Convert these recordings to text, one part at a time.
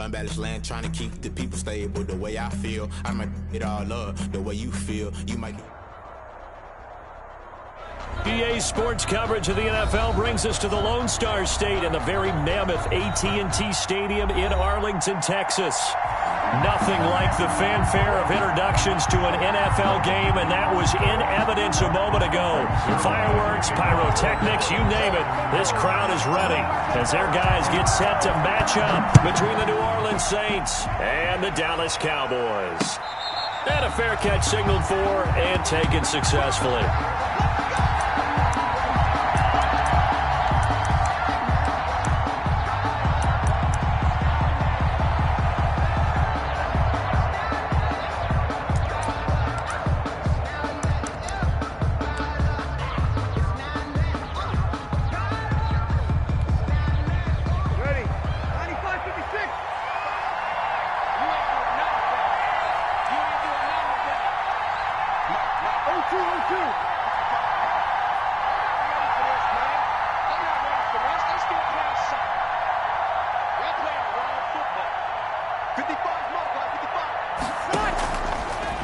Unbalanced land, trying to keep the people stable. The way I feel, I might it all up. The way you feel, you might. EA Sports coverage of the NFL brings us to the Lone Star State and the very mammoth AT&T Stadium in Arlington, Texas. Nothing like the fanfare of introductions to an NFL game, and that was in evidence a moment ago. Fireworks, pyrotechnics, you name it. This crowd is ready as their guys get set to match up between the New Orleans Saints and the Dallas Cowboys. And a fair catch signaled for and taken successfully.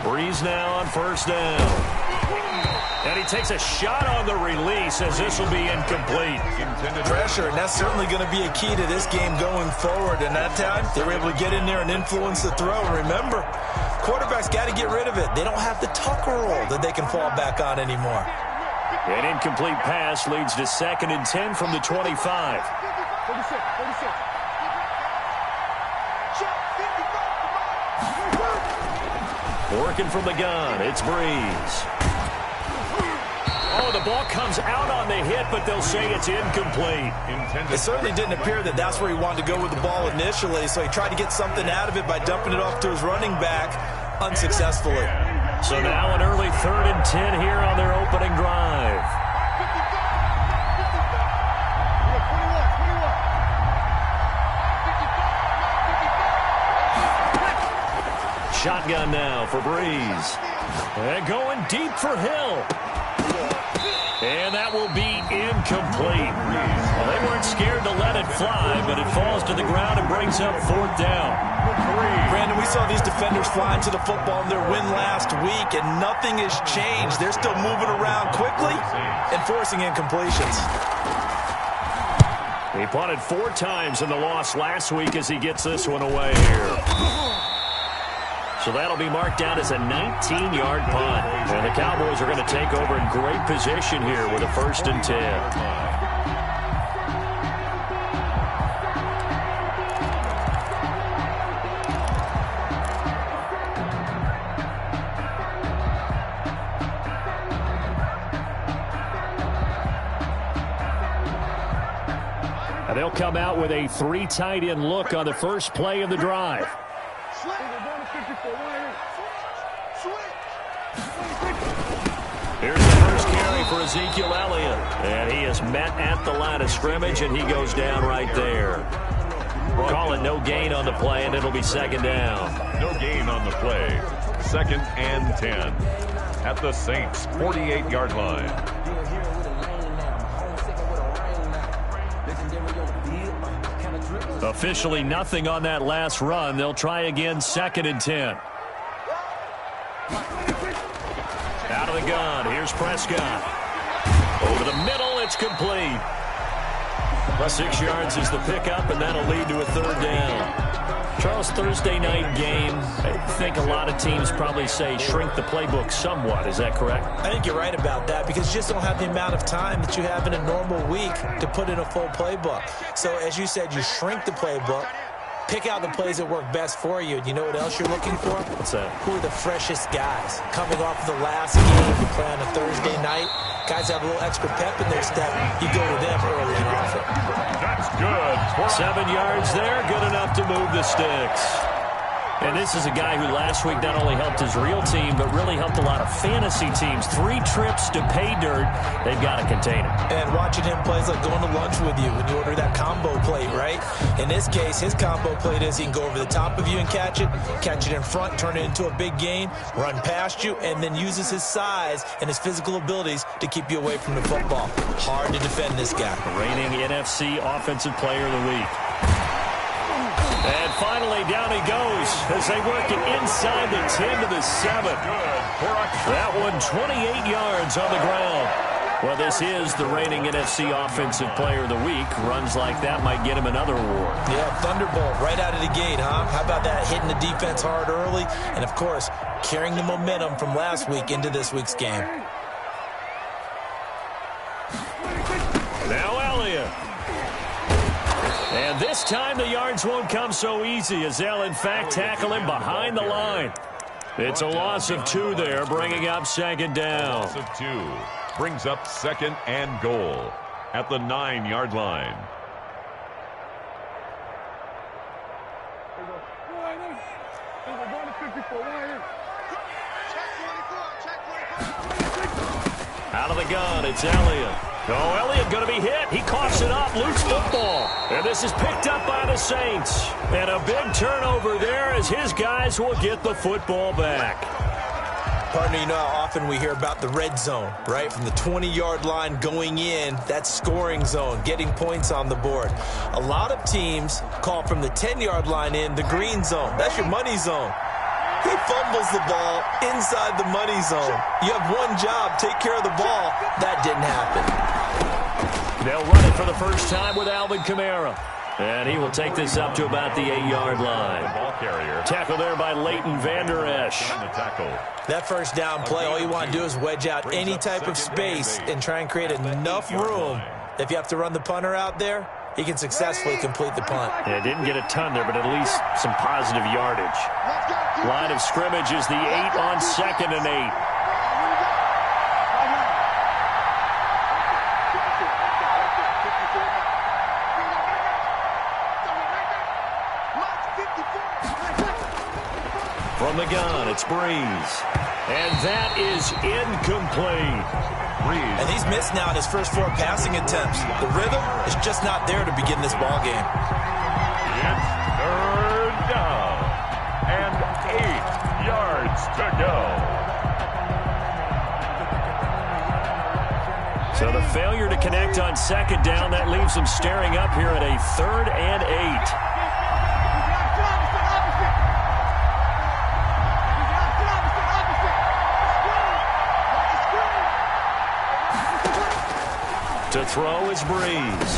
Breeze now on first down. And he takes a shot on the release as this will be incomplete. Pressure, and that's certainly going to be a key to this game going forward. And that time, they were able to get in there and influence the throw. Remember, quarterbacks got to get rid of it. They don't have the tucker roll that they can fall back on anymore. An incomplete pass leads to 2nd and 10 from the 25. 46. Working from the gun, it's Breeze. Oh, the ball comes out on the hit, but they'll say it's incomplete. It certainly didn't appear that that's where he wanted to go with the ball initially, so he tried to get something out of it by dumping it off to his running back unsuccessfully. So now an early 3rd and 10 here on their opening drive. Shotgun now for Breeze. And going deep for Hill. And that will be incomplete. Well, they weren't scared to let it fly, but it falls to the ground and brings up 4th down. Brandon, we saw these defenders flying to the football in their win last week, and nothing has changed. They're still moving around quickly and forcing incompletions. He punted 4 times in the loss last week as he gets this one away here. So that'll be marked down as a 19-yard punt. And the Cowboys are going to take over in great position here with a 1st and 10. And they'll come out with a 3 tight end look on the first play of the drive. Here's the first carry for Ezekiel Elliott. And he is met at the line of scrimmage, and he goes down right there. We'll call it no gain on the play, and it'll be 2nd down. No gain on the play. 2nd and 10 at the Saints' 48-yard line. Officially nothing on that last run. They'll try again, 2nd and 10. Out of the gun, here's Prescott. Over the middle, it's complete. 6 yards is the pickup, and that'll lead to a 3rd down. Charles, Thursday night game, I think a lot of teams probably say shrink the playbook somewhat. Is that correct? I think you're right about that because you just don't have the amount of time that you have in a normal week to put in a full playbook. So, as you said, you shrink the playbook, pick out the plays that work best for you. And you know what else you're looking for? What's that? Who are the freshest guys? Coming off the last game, you play on a Thursday night. Guys have a little extra pep in their step. You go to them early and often. That's good. 7 yards there, good enough to move the sticks. And this is a guy who last week not only helped his real team, but really helped a lot of fantasy teams. 3 trips to pay dirt. They've got to contain him. And watching him play is like going to lunch with you when you order that combo plate, right? In this case, his combo plate is he can go over the top of you and catch it in front, turn it into a big gain, run past you, and then uses his size and his physical abilities to keep you away from the football. Hard to defend this guy. Reigning NFC Offensive Player of the Week. And finally, down he goes as they work it inside the 10 to the 7. That one, 28 yards on the ground. Well, this is the reigning NFC Offensive Player of the Week. Runs like that might get him another award. Yeah, thunderbolt right out of the gate, huh? How about that, hitting the defense hard early? And, of course, carrying the momentum from last week into this week's game. Now Elliott. And this time the yards won't come so easy as they'll, in fact, tackle him behind the line. It's a loss of 2 there, bringing up second down. Loss of 2 brings up second and goal at the 9-yard line. Out of the gun, it's Elliott. Oh, Elliott going to be hit. He coughs it up, loose football. And this is picked up by the Saints. And a big turnover there as his guys will get the football back. Partner, you know how often we hear about the red zone, right? From the 20-yard line going in, that's scoring zone, getting points on the board. A lot of teams call from the 10-yard line in the green zone. That's your money zone. He fumbles the ball inside the money zone. You have one job, take care of the ball. That didn't happen. They'll run it for the first time with Alvin Kamara. And he will take this up to about the 8-yard line. Ball carrier. Tackle there by Leighton Vander Esch. That first down play, all you want to do is wedge out any type of space and try and create enough room. If you have to run the punter out there, he can successfully complete the punt. Yeah, didn't get a ton there, but at least some positive yardage. Line of scrimmage is the 8 on 2nd and 8. From the gun, it's Breeze. And that is incomplete. And he's missed now in his first 4 passing attempts. The rhythm is just not there to begin this ball game. It's third down and 8 yards to go. So the failure to connect on second down, that leaves him staring up here at a 3rd and 8. To throw is Breeze.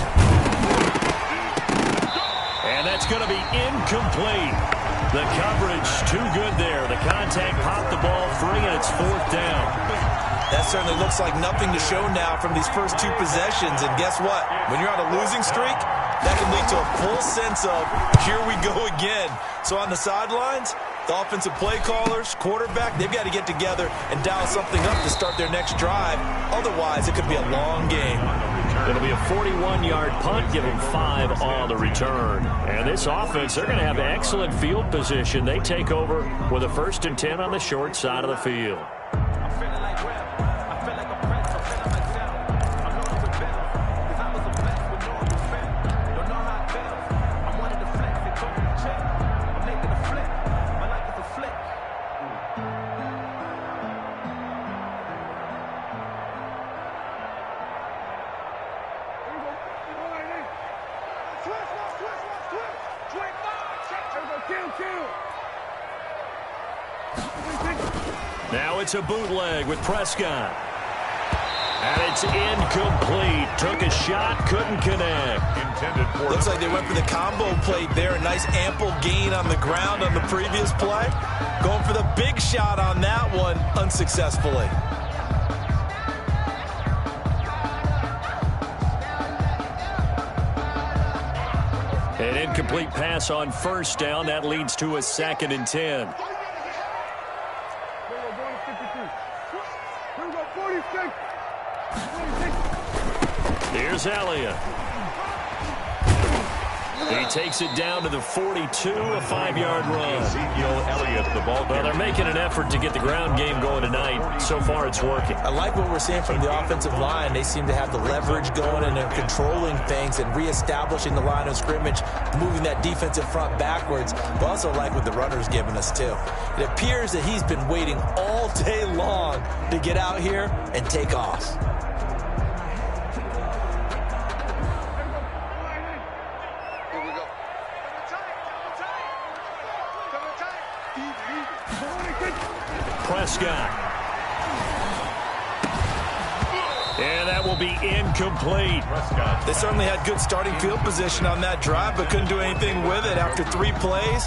And that's going to be incomplete. The coverage too good there. The contact popped the ball free, and it's 4th down. That certainly looks like nothing to show now from these first 2 possessions. And guess what? When you're on a losing streak, that can lead to a full sense of, here we go again. So on the sidelines, the offensive play callers, quarterback, they've got to get together and dial something up to start their next drive. Otherwise, it could be a long game. It'll be a 41-yard punt, give them 5 on the return. And this offense, they're going to have excellent field position. They take over with a 1st and 10 on the short side of the field. Now it's a bootleg with Prescott. And it's incomplete. Took a shot, couldn't connect. Looks like they went for the combo play there. A nice ample gain on the ground on the previous play. Going for the big shot on that one unsuccessfully. An incomplete pass on 1st down. That leads to a 2nd and 10. Here's Elliott. He takes it down to the 42, a 5-yard run. Well, they're making an effort to get the ground game going tonight. So far, it's working. I like what we're seeing from the offensive line. They seem to have the leverage going and they're controlling things and reestablishing the line of scrimmage, moving that defensive front backwards. But also like what the runner's giving us, too. It appears that he's been waiting all day long to get out here and take off. Prescott. And that will be incomplete. They certainly had good starting field position on that drive, but couldn't do anything with it after 3 plays.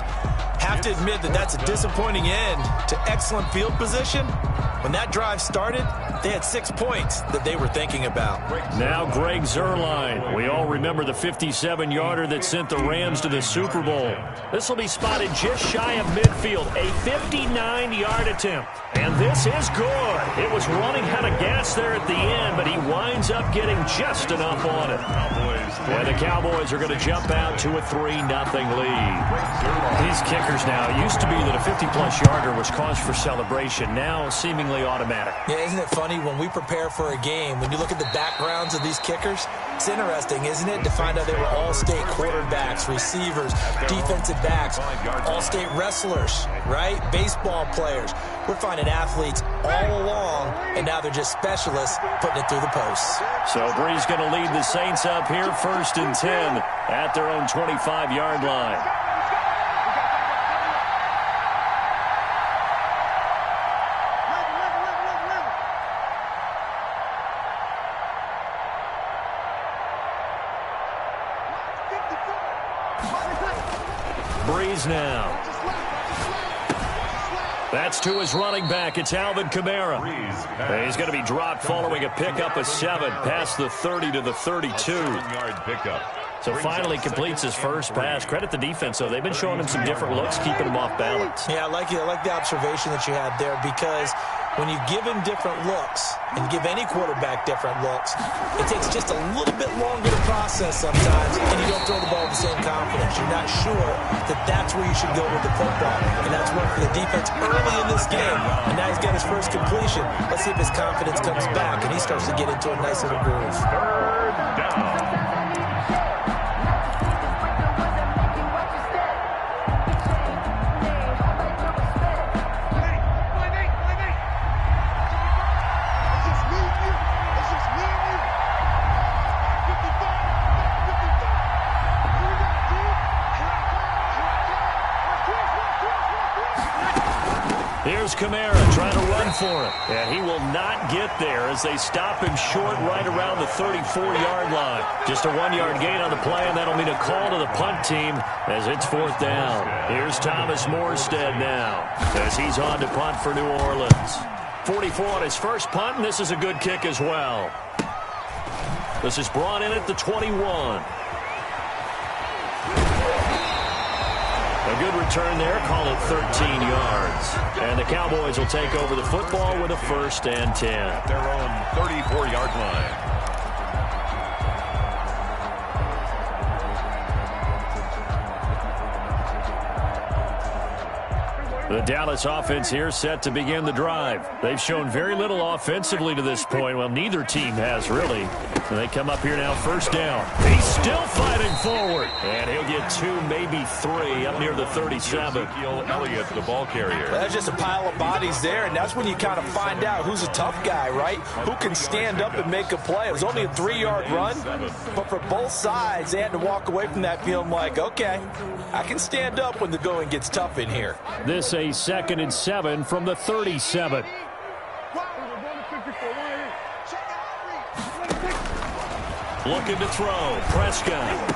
Have to admit that that's a disappointing end to excellent field position. When that drive started, they had 6 points that they were thinking about. Now Greg Zuerlein. We all remember the 57-yarder that sent the Rams to the Super Bowl. This will be spotted just shy of midfield, a 59-yard attempt. And this is good. It was running out of gas there at the end, but he winds up getting just enough on it. And the Cowboys are going to jump out to a 3-0 lead. These kickers now, it used to be that a 50-plus yarder was cause for celebration. Now seemingly automatic. Yeah, isn't it funny when we prepare for a game, when you look at the backgrounds of these kickers, it's interesting, isn't it, to find out they were all-state quarterbacks, receivers, defensive backs, all-state wrestlers, right? Baseball players. We're finding athletes all along, and now they're just specialists putting it through the posts. So Brees going to lead the Saints up here, 1st and 10 at their own 25-yard line. Brees now. That's to his running back. It's Alvin Kamara. He's going to be dropped following a pickup of 7 past the 30 to the 32. So finally completes his first pass. Credit the defense, though. They've been showing him some different looks, keeping him off balance. Yeah, I like the observation that you had there, because when you give him different looks and give any quarterback different looks, it takes just a little bit longer to process sometimes, and you don't throw the ball with the same confidence. You're not sure that that's where you should go with the football, and that's worked for the defense early in this game, and now he's got his first completion. Let's see if his confidence comes back, and he starts to get into a nice little groove. 3rd down. Here's Kamara trying to run for it. And he will not get there as they stop him short right around the 34-yard line. Just a 1-yard gain on the play, and that'll mean a call to the punt team as it's 4th down. Here's Thomas Morstead now as he's on to punt for New Orleans. 44 on his first punt, and this is a good kick as well. This is brought in at the 21. A good return there, call it 13 yards. And the Cowboys will take over the football with a 1st and 10. Their own 34-yard line. The Dallas offense here set to begin the drive. They've shown very little offensively to this point. Well, neither team has, really. And they come up here now, 1st down. He's still fighting forward. And he'll get 2, maybe 3 up near the 37. Ezekiel Elliott, the ball carrier. Well, that's just a pile of bodies there, and that's when you kind of find out who's a tough guy, right? Who can stand up and make a play. It was only a 3-yard run, but for both sides, they had to walk away from that feeling like, okay, I can stand up when the going gets tough in here. This a 2nd and 7 from the 37. Looking to throw. Prescott.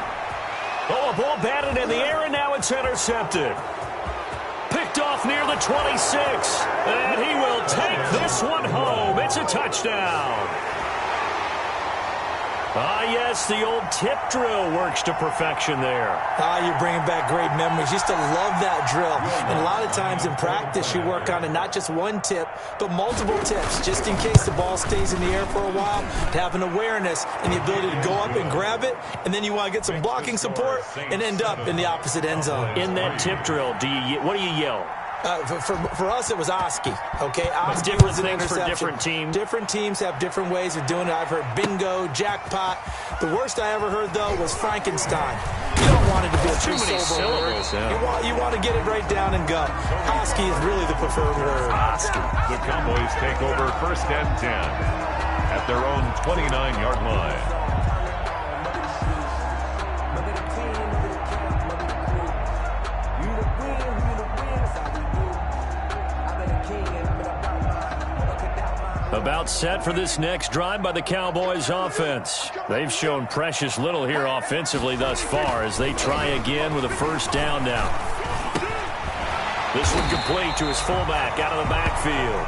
Oh, a ball batted in the air, and now it's intercepted. Picked off near the 26. And he will take this one home. It's a touchdown. Ah, yes, the old tip drill works to perfection there. Ah, you're bringing back great memories. Used to love that drill. And a lot of times in practice, you work on it, not just one tip, but multiple tips, just in case the ball stays in the air for a while, to have an awareness and the ability to go up and grab it, and then you want to get some blocking support and end up in the opposite end zone. In that tip drill, what do you yell? For us, it was Oski. Okay, Oski different was an things interception. for different teams. Different teams have different ways of doing it. I've heard bingo, jackpot. The worst I ever heard, though, was Frankenstein. You don't want it to be a Too many syllables. Yeah. You want to get it right down and go. Oski is really the preferred word. Oski. The Cowboys take over 1st and 10 at their own 29-yard line. About set for this next drive by the Cowboys offense. They've shown precious little here offensively thus far as they try again with a first down now. This one complete to his fullback out of the backfield.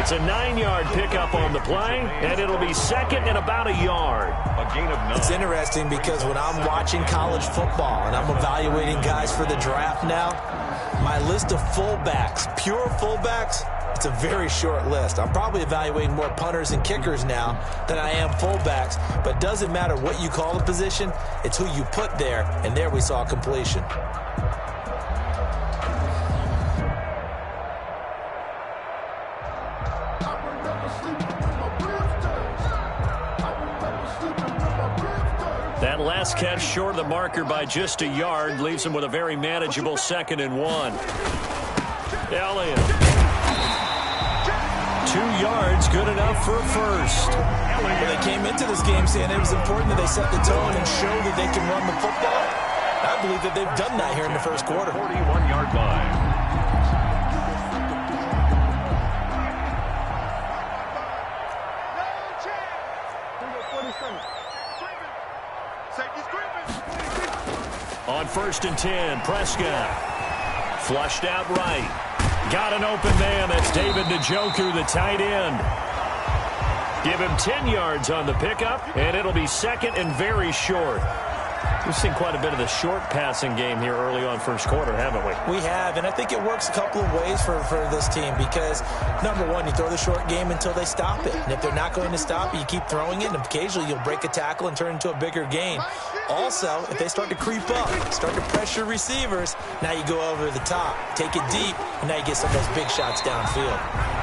It's a 9-yard pickup on the play, and it'll be second and about a yard. A gain of 9. It's interesting because when I'm watching college football and I'm evaluating guys for the draft now, my list of fullbacks, pure fullbacks, it's a very short list. I'm probably evaluating more punters and kickers now than I am fullbacks, but it doesn't matter what you call the position, it's who you put there, and there we saw completion. That last catch short of the marker by just a yard leaves him with a very manageable 2nd and 1. Elliott. 2 yards, good enough for a first. Well, they came into this game saying it was important that they set the tone and show that they can run the football. I believe that they've done that here in the first quarter. 41-yard line. On 1st and 10, Prescott. Flushed out right. Got an open man. That's David Njoku, the tight end. Give him 10 yards on the pickup, and it'll be second and very short. We've seen quite a bit of the short passing game here early on first quarter, haven't we? We have, and I think it works a couple of ways for this team because, number one, you throw the short game until they stop it. And if they're not going to stop it, you keep throwing it, and occasionally you'll break a tackle and turn it into a bigger gain. Also, if they start to creep up, start to pressure receivers, now you go over the top, take it deep, and now you get some of those big shots downfield.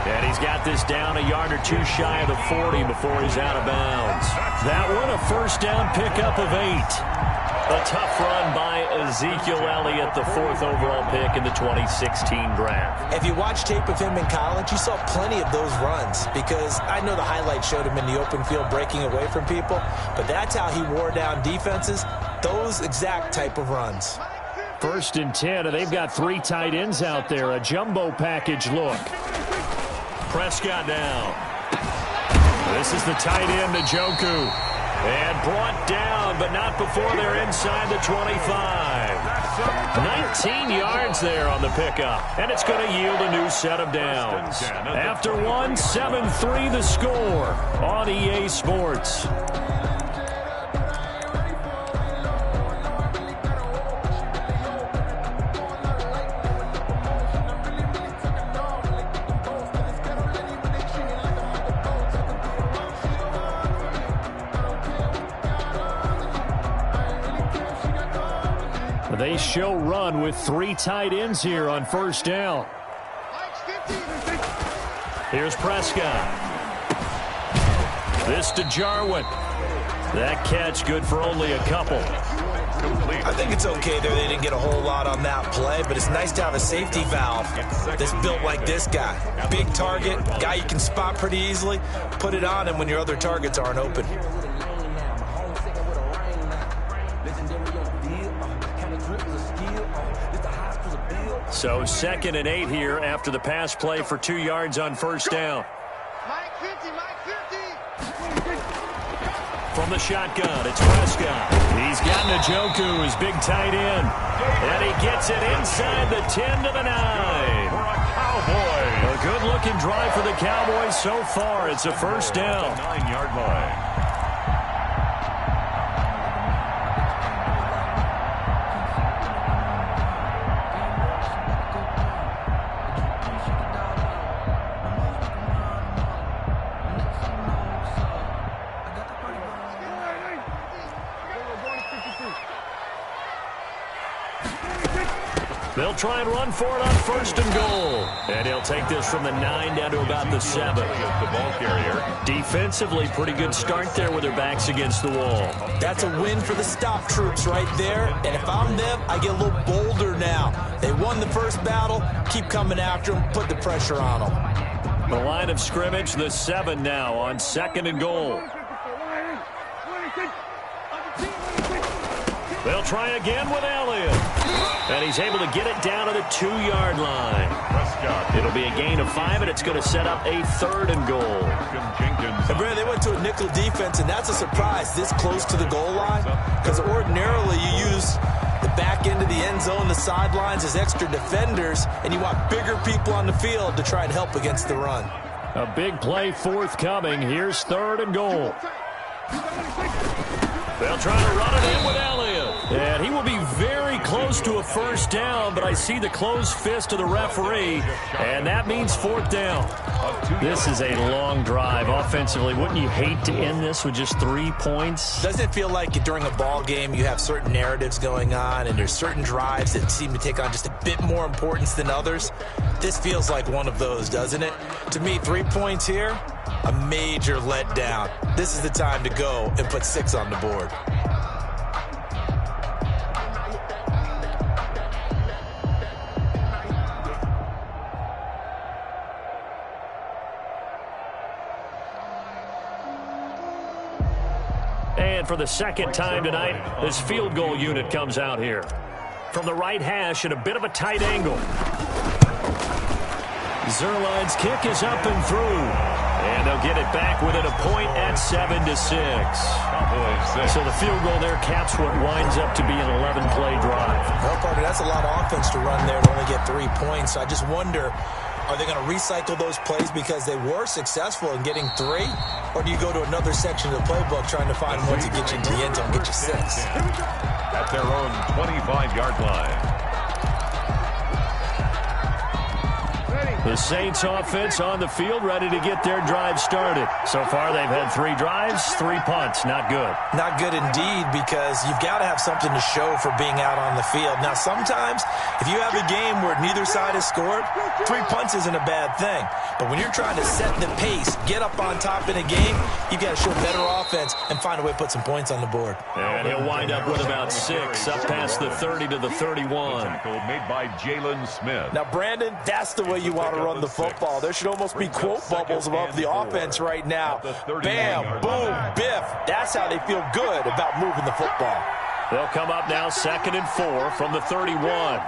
And he's got this down a yard or two shy of the 40 before he's out of bounds. That one, a first down pickup of 8. A tough run by Ezekiel Elliott, the 4th overall pick in the 2016 draft. If you watch tape of him in college, you saw plenty of those runs because I know the highlights showed him in the open field breaking away from people, but that's how he wore down defenses, those exact type of runs. 1st and 10, and they've got 3 tight ends out there, a jumbo package look. Prescott down. This is the tight end, Njoku. And brought down, but not before they're inside the 25. 19 yards there on the pickup. And it's going to yield a new set of downs. After one, 7-3 the score on EA Sports. They show run with 3 tight ends here on first down. Here's Prescott. This to Jarwin. That catch good for only a couple. I think it's okay there. They didn't get a whole lot on that play, but it's nice to have a safety valve that's built like this guy. Big target, guy you can spot pretty easily. Put it on him when your other targets aren't open. So 2nd and 8 here after the pass play for 2 yards on first down. From the shotgun, it's Prescott. He's got Njoku, his big tight end. And he gets it inside the 10 to the 9. A good-looking drive for the Cowboys so far. It's a first down. 9-yard line. They'll try and run for it on 1st and goal. And he'll take this from the 9 down to about the 7. The ball carrier. Defensively, pretty good start there with their backs against the wall. That's a win for the stop troops right there. And if I'm them, I get a little bolder now. They won the first battle. Keep coming after them. Put the pressure on them. The line of scrimmage, the 7 now on 2nd and goal. They'll try again with Elliott. And he's able to get it down to the 2-yard line. It'll be a gain of 5, and it's going to set up a 3rd and goal. And Brandon, they went to a nickel defense, and that's a surprise this close to the goal line, because ordinarily you use the back end of the end zone, the sidelines as extra defenders, and you want bigger people on the field to try and help against the run. A big play forthcoming. Here's 3rd and goal. They'll try to run it in with Elliott. And he will be very close to a 1st down, but I see the closed fist of the referee, and that means 4th down. This is a long drive offensively. Wouldn't you hate to end this with just 3 points? Doesn't it feel like during a ball game you have certain narratives going on, and there's certain drives that seem to take on just a bit more importance than others? This feels like one of those, doesn't it? To me, 3 points here, a major letdown. This is the time to go and put 6 on the board. And for the 2nd time tonight, this field goal unit comes out here. From the right hash at a bit of a tight angle. Zerline's kick is up and through. And they'll get it back within a point at 7-6. So the field goal there caps what winds up to be an 11-play drive. Well, Parker, that's a lot of offense to run there to only get 3 points. So I just wonder, are they going to recycle those plays because they were successful in getting 3? Or do you go to another section of the playbook trying to find one to get you into the end zone, get you 6? At their own 25-yard line. The Saints offense on the field, ready to get their drive started. So far, they've had 3 drives, 3 punts. Not good. Not good indeed, because you've got to have something to show for being out on the field. Now, sometimes, if you have a game where neither side has scored, 3 punts isn't a bad thing. But when you're trying to set the pace, get up on top in a game, you've got to show better offense and find a way to put some points on the board. And he'll wind up with about 6, up past the 30 to the 31. Tackle made by Jalen Smith. Now, Brandon, that's the way you want to run the football. There should almost be quote bubbles above the offense right now. Bam, boom, biff. That's how they feel good about moving the football. They'll come up now 2nd and 4 from the 31.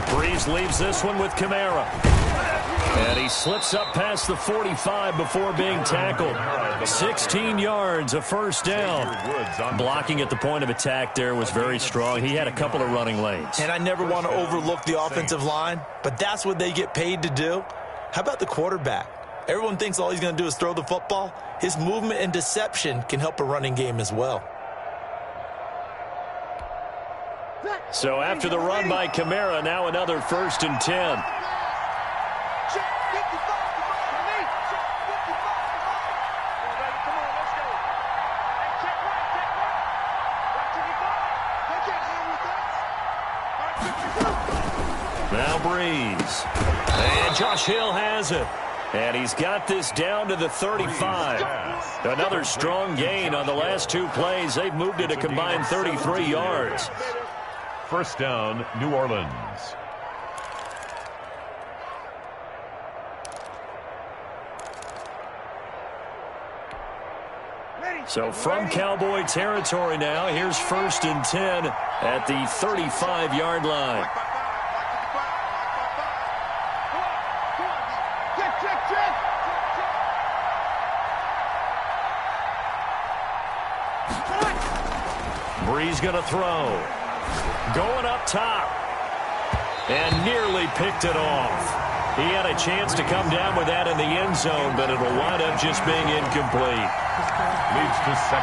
Breeze leaves this one with Kamara. And he slips up past the 45 before being tackled. 16 yards, a 1st down. Blocking at the point of attack there was very strong. He had a couple of running lanes. And I never want to overlook the offensive line, but that's what they get paid to do. How about the quarterback? Everyone thinks all he's going to do is throw the football. His movement and deception can help a running game as well. So after the run by Kamara, now another 1st and 10. Now Breeze. And Josh Hill has it. And he's got this down to the 35. Another strong gain on the last 2 plays. They've moved it a combined 33 yards. 1st down, New Orleans. So from Cowboy territory now, here's 1st and 10 at the 35-yard line. Breeze going to throw. Going up top. And nearly picked it off. He had a chance to come down with that in the end zone, but it'll wind up just being incomplete.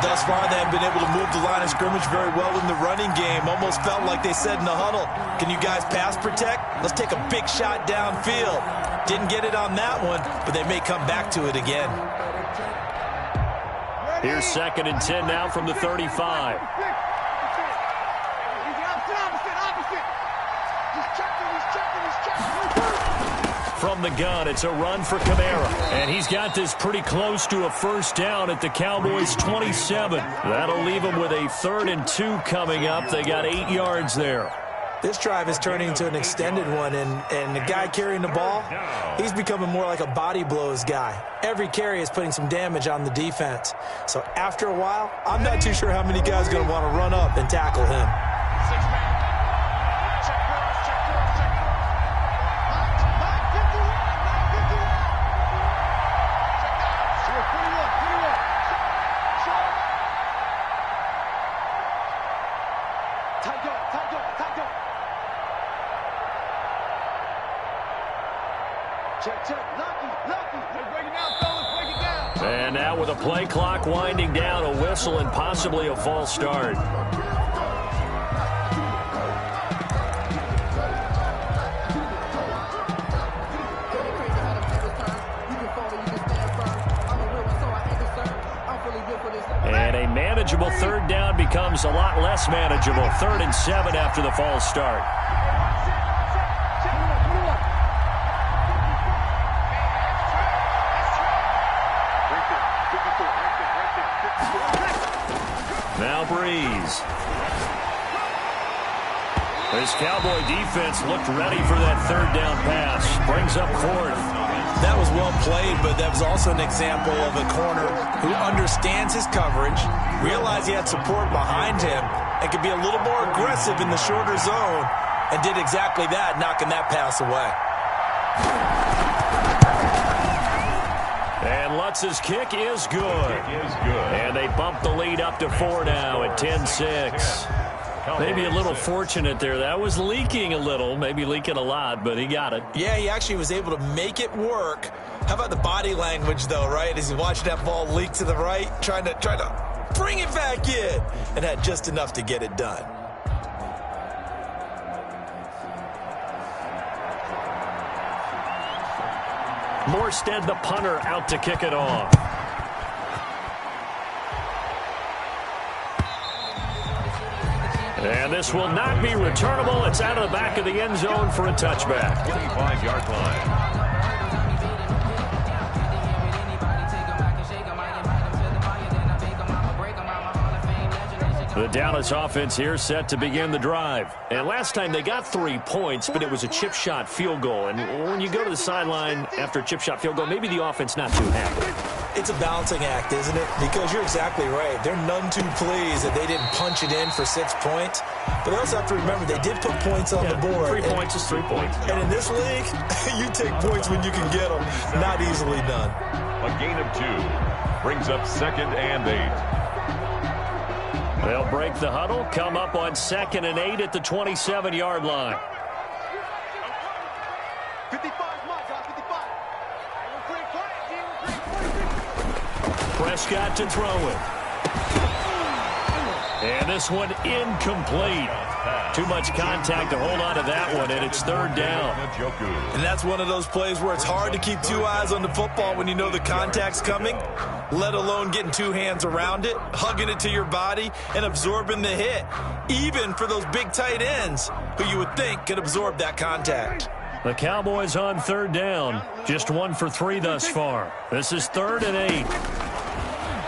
Thus far, they have been able to move the line of scrimmage very well in the running game. Almost felt like they said in the huddle, can you guys pass protect? Let's take a big shot downfield. Didn't get it on that one, but they may come back to it again. Here's 2nd and 10 now from the 35. From the gun, it's a run for Kamara. And he's got this pretty close to a 1st down at the Cowboys' 27. That'll leave them with a 3rd and 2 coming up. They got 8 yards there. This drive is turning into an extended one, and the guy carrying the ball, he's becoming more like a body blows guy. Every carry is putting some damage on the defense. So after a while, I'm not too sure how many guys are going to want to run up and tackle him. And now with a play clock winding down, a whistle and possibly a false start. And a manageable third down becomes a lot less manageable. 3rd and 7 after the false start. Now Breeze. This Cowboy defense looked ready for that 3rd down pass. Brings up 4th. That was well played, but that was also an example of a corner who understands his coverage, realized he had support behind him, and could be a little more aggressive in the shorter zone, and did exactly that, knocking that pass away. And Lutz's kick is good. And they bump the lead up to 4 now at 10-6. Maybe a little fortunate there. That was leaking a little, maybe leaking a lot, but he got it. Yeah, he actually was able to make it work. How about the body language, though, right? As he watched that ball leak to the right, trying to bring it back in, and had just enough to get it done. Morstead, the punter, out to kick it off. And this will not be returnable. It's out of the back of the end zone for a touchback. 25-yard line. The Dallas offense here set to begin the drive. And last time they got 3 points, but it was a chip shot field goal. And when you go to the sideline after a chip shot field goal, maybe the offense not too happy. It's a balancing act, isn't it? Because you're exactly right. They're none too pleased that they didn't punch it in for 6 points. But they also have to remember they did put points on the board. 3 points is 3 points. And in this league, you take points when you can get them. Not easily done. A gain of 2 brings up 2nd and 8. They'll break the huddle, come up on 2nd and 8 at the 27-yard line. 55. Prescott to throw it. And this one incomplete. Too much contact to hold on to that one, and it's 3rd down. And that's one of those plays where it's hard to keep 2 eyes on the football when you know the contact's coming, let alone getting 2 hands around it, hugging it to your body, and absorbing the hit, even for those big tight ends who you would think could absorb that contact. The Cowboys on 3rd down, just 1 for 3 thus far. This is 3rd and 8.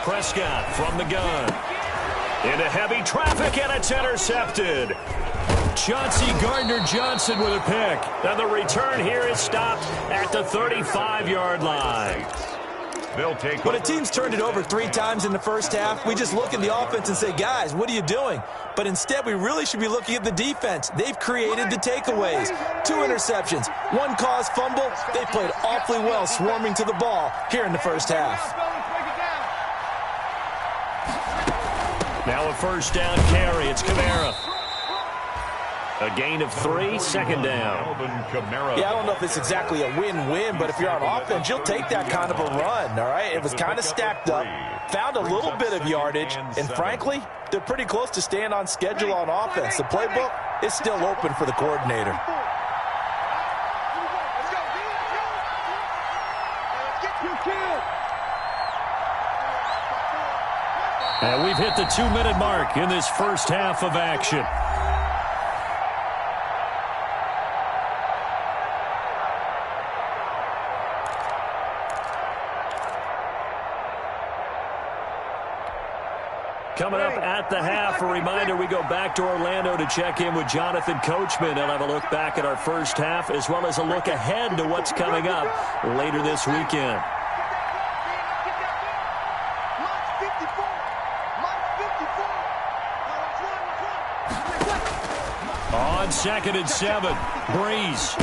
Prescott from the gun. Into heavy traffic, and it's intercepted. Chauncey Gardner-Johnson with a pick. And the return here is stopped at the 35-yard line. They'll take when a team's turned it over 3 times in the first half, we just look at the offense and say, guys, what are you doing? But instead, we really should be looking at the defense. They've created the takeaways. 2 interceptions, 1 caused fumble. They played awfully well swarming to the ball here in the first half. Now a 1st down carry. It's Kamara. A gain of 3, 2nd down. Yeah, I don't know if it's exactly a win-win, but if you're on offense, you'll take that kind of a run, all right? It was kind of stacked up, found a little bit of yardage, and frankly, they're pretty close to staying on schedule on offense. The playbook is still open for the coordinator. And we've hit the 2-minute mark in this first half of action. Coming up at the half, a reminder, we go back to Orlando to check in with Jonathan Coachman. He'll have a look back at our first half as well as a look ahead to what's coming up later this weekend. On 2nd and 7, Breeze.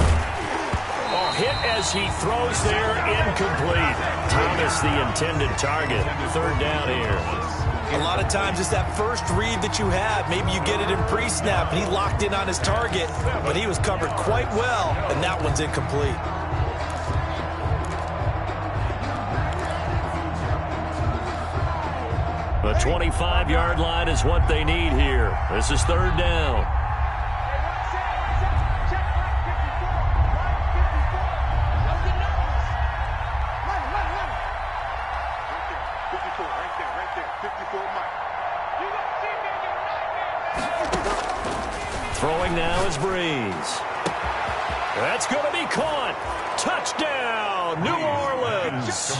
Oh, hit as he throws there, incomplete. Thomas, the intended target. 3rd down here. A lot of times it's that first read that you have. Maybe you get it in pre-snap, and he locked in on his target, but he was covered quite well, and that one's incomplete. The 25-yard line is what they need here. This is 3rd down. Throwing now is Breeze. That's going to be caught. Touchdown, New Orleans.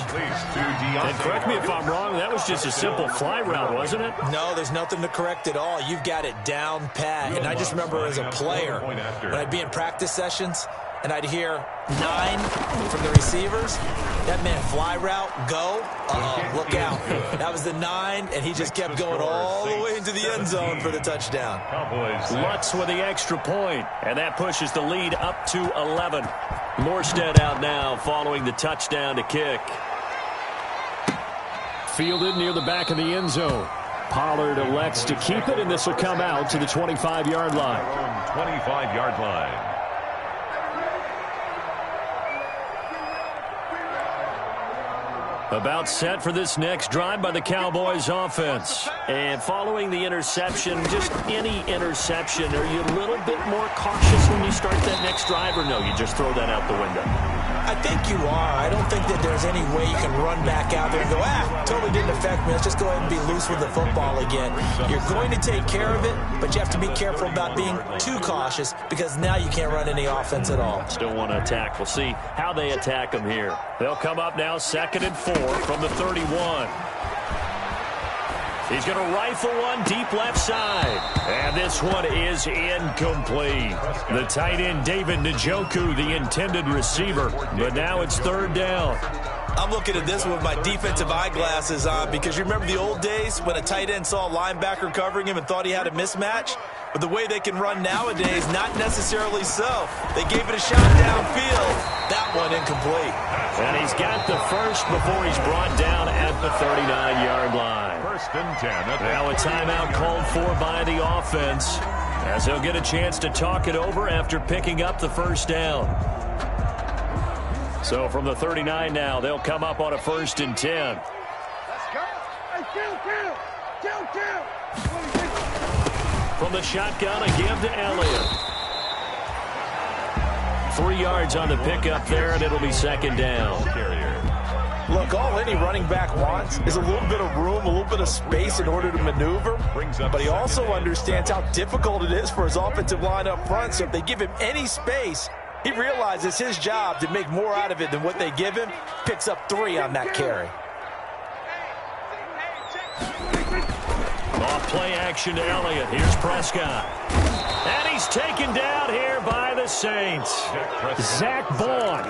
And correct me if I'm wrong, that was just a simple fly route, wasn't it? No, there's nothing to correct at all. You've got it down pat. And I just remember as a player, when I'd be in practice sessions, and I'd hear 9 from the receivers, that meant fly route, go, look out. That was the 9, and he just kept going all the way into the end zone for the touchdown. Lutz with the extra point, and that pushes the lead up to 11. Morstead out now following the touchdown to kick. Fielded near the back of the end zone. Pollard elects to keep it, and this will come out to the 25-yard line. 25-yard line. About set for this next drive by the Cowboys offense. And following the interception, just any interception, are you a little bit more cautious when you start that next drive, or no, you just throw that out the window? I think you are. I don't think that there's any way you can run back out there and go, totally didn't affect me. Let's just go ahead and be loose with the football again. You're going to take care of it, but you have to be careful about being too cautious because now you can't run any offense at all. Still want to attack. We'll see how they attack them here. They'll come up now 2nd and 4 from the 31. He's going to rifle one deep left side. And this one is incomplete. The tight end, David Njoku, the intended receiver. But now it's 3rd down. I'm looking at this with my defensive eyeglasses on because you remember the old days when a tight end saw a linebacker covering him and thought he had a mismatch? But the way they can run nowadays, not necessarily so. They gave it a shot downfield. That one incomplete. And he's got the first before he's brought down at the 39-yard line. 1st and 10. Now a timeout called for by the offense as they'll get a chance to talk it over after picking up the 1st down. So from the 39 now, they'll come up on a 1st and 10. Let's go. Hey, kill. From the shotgun, a give to Elliott. 3 yards on the pickup there, and it'll be 2nd down. Look, all any running back wants is a little bit of room, a little bit of space in order to maneuver. But he also understands how difficult it is for his offensive line up front. So if they give him any space, he realizes his job to make more out of it than what they give him. Picks up 3 on that carry. Off play action to Elliott. Here's Prescott. And he's taken down here by the Saints. Zach Bond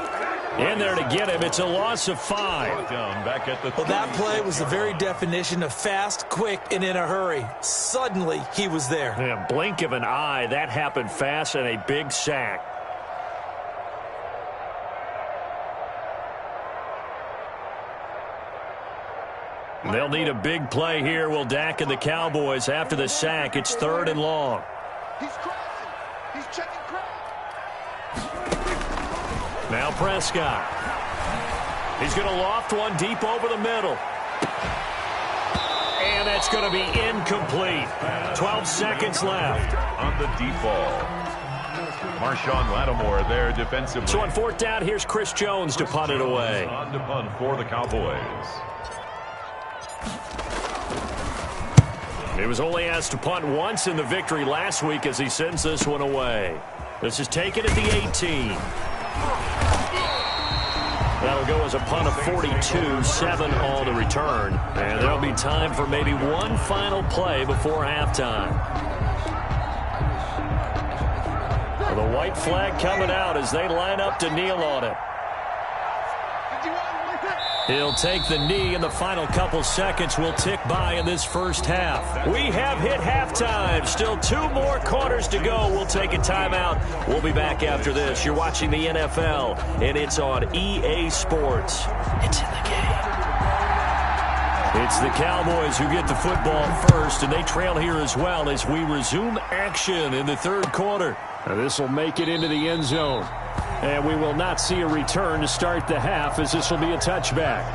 in there to get him. It's a loss of 5. Well, that play was the very definition of fast, quick, and in a hurry. Suddenly, he was there. Yeah, blink of an eye. That happened fast and a big sack. They'll need a big play here. Will Dak and the Cowboys after the sack. It's 3rd and long. He's crossing. He's checking cross. Now Prescott. He's going to loft one deep over the middle. And that's going to be incomplete. 12 seconds left. On the deep ball. Marshawn Lattimore there defensively. So on 4th down, here's Chris Jones to punt it away. On to punt for the Cowboys. He was only asked to punt once in the victory last week as he sends this one away. This is taken at the 18. That'll it'll go as a punt of 42, 7 all to return. And there'll be time for maybe one final play before halftime. Well, the white flag coming out as they line up to kneel on it. He'll take the knee, and the final couple seconds will tick by in this first half. We have hit halftime. Still 2 more quarters to go. We'll take a timeout. We'll be back after this. You're watching the NFL, and it's on EA Sports. It's in the game. It's the Cowboys who get the football first, and they trail here as well as we resume action in the third quarter. Now this will make it into the end zone. And we will not see a return to start the half, as this will be a touchback.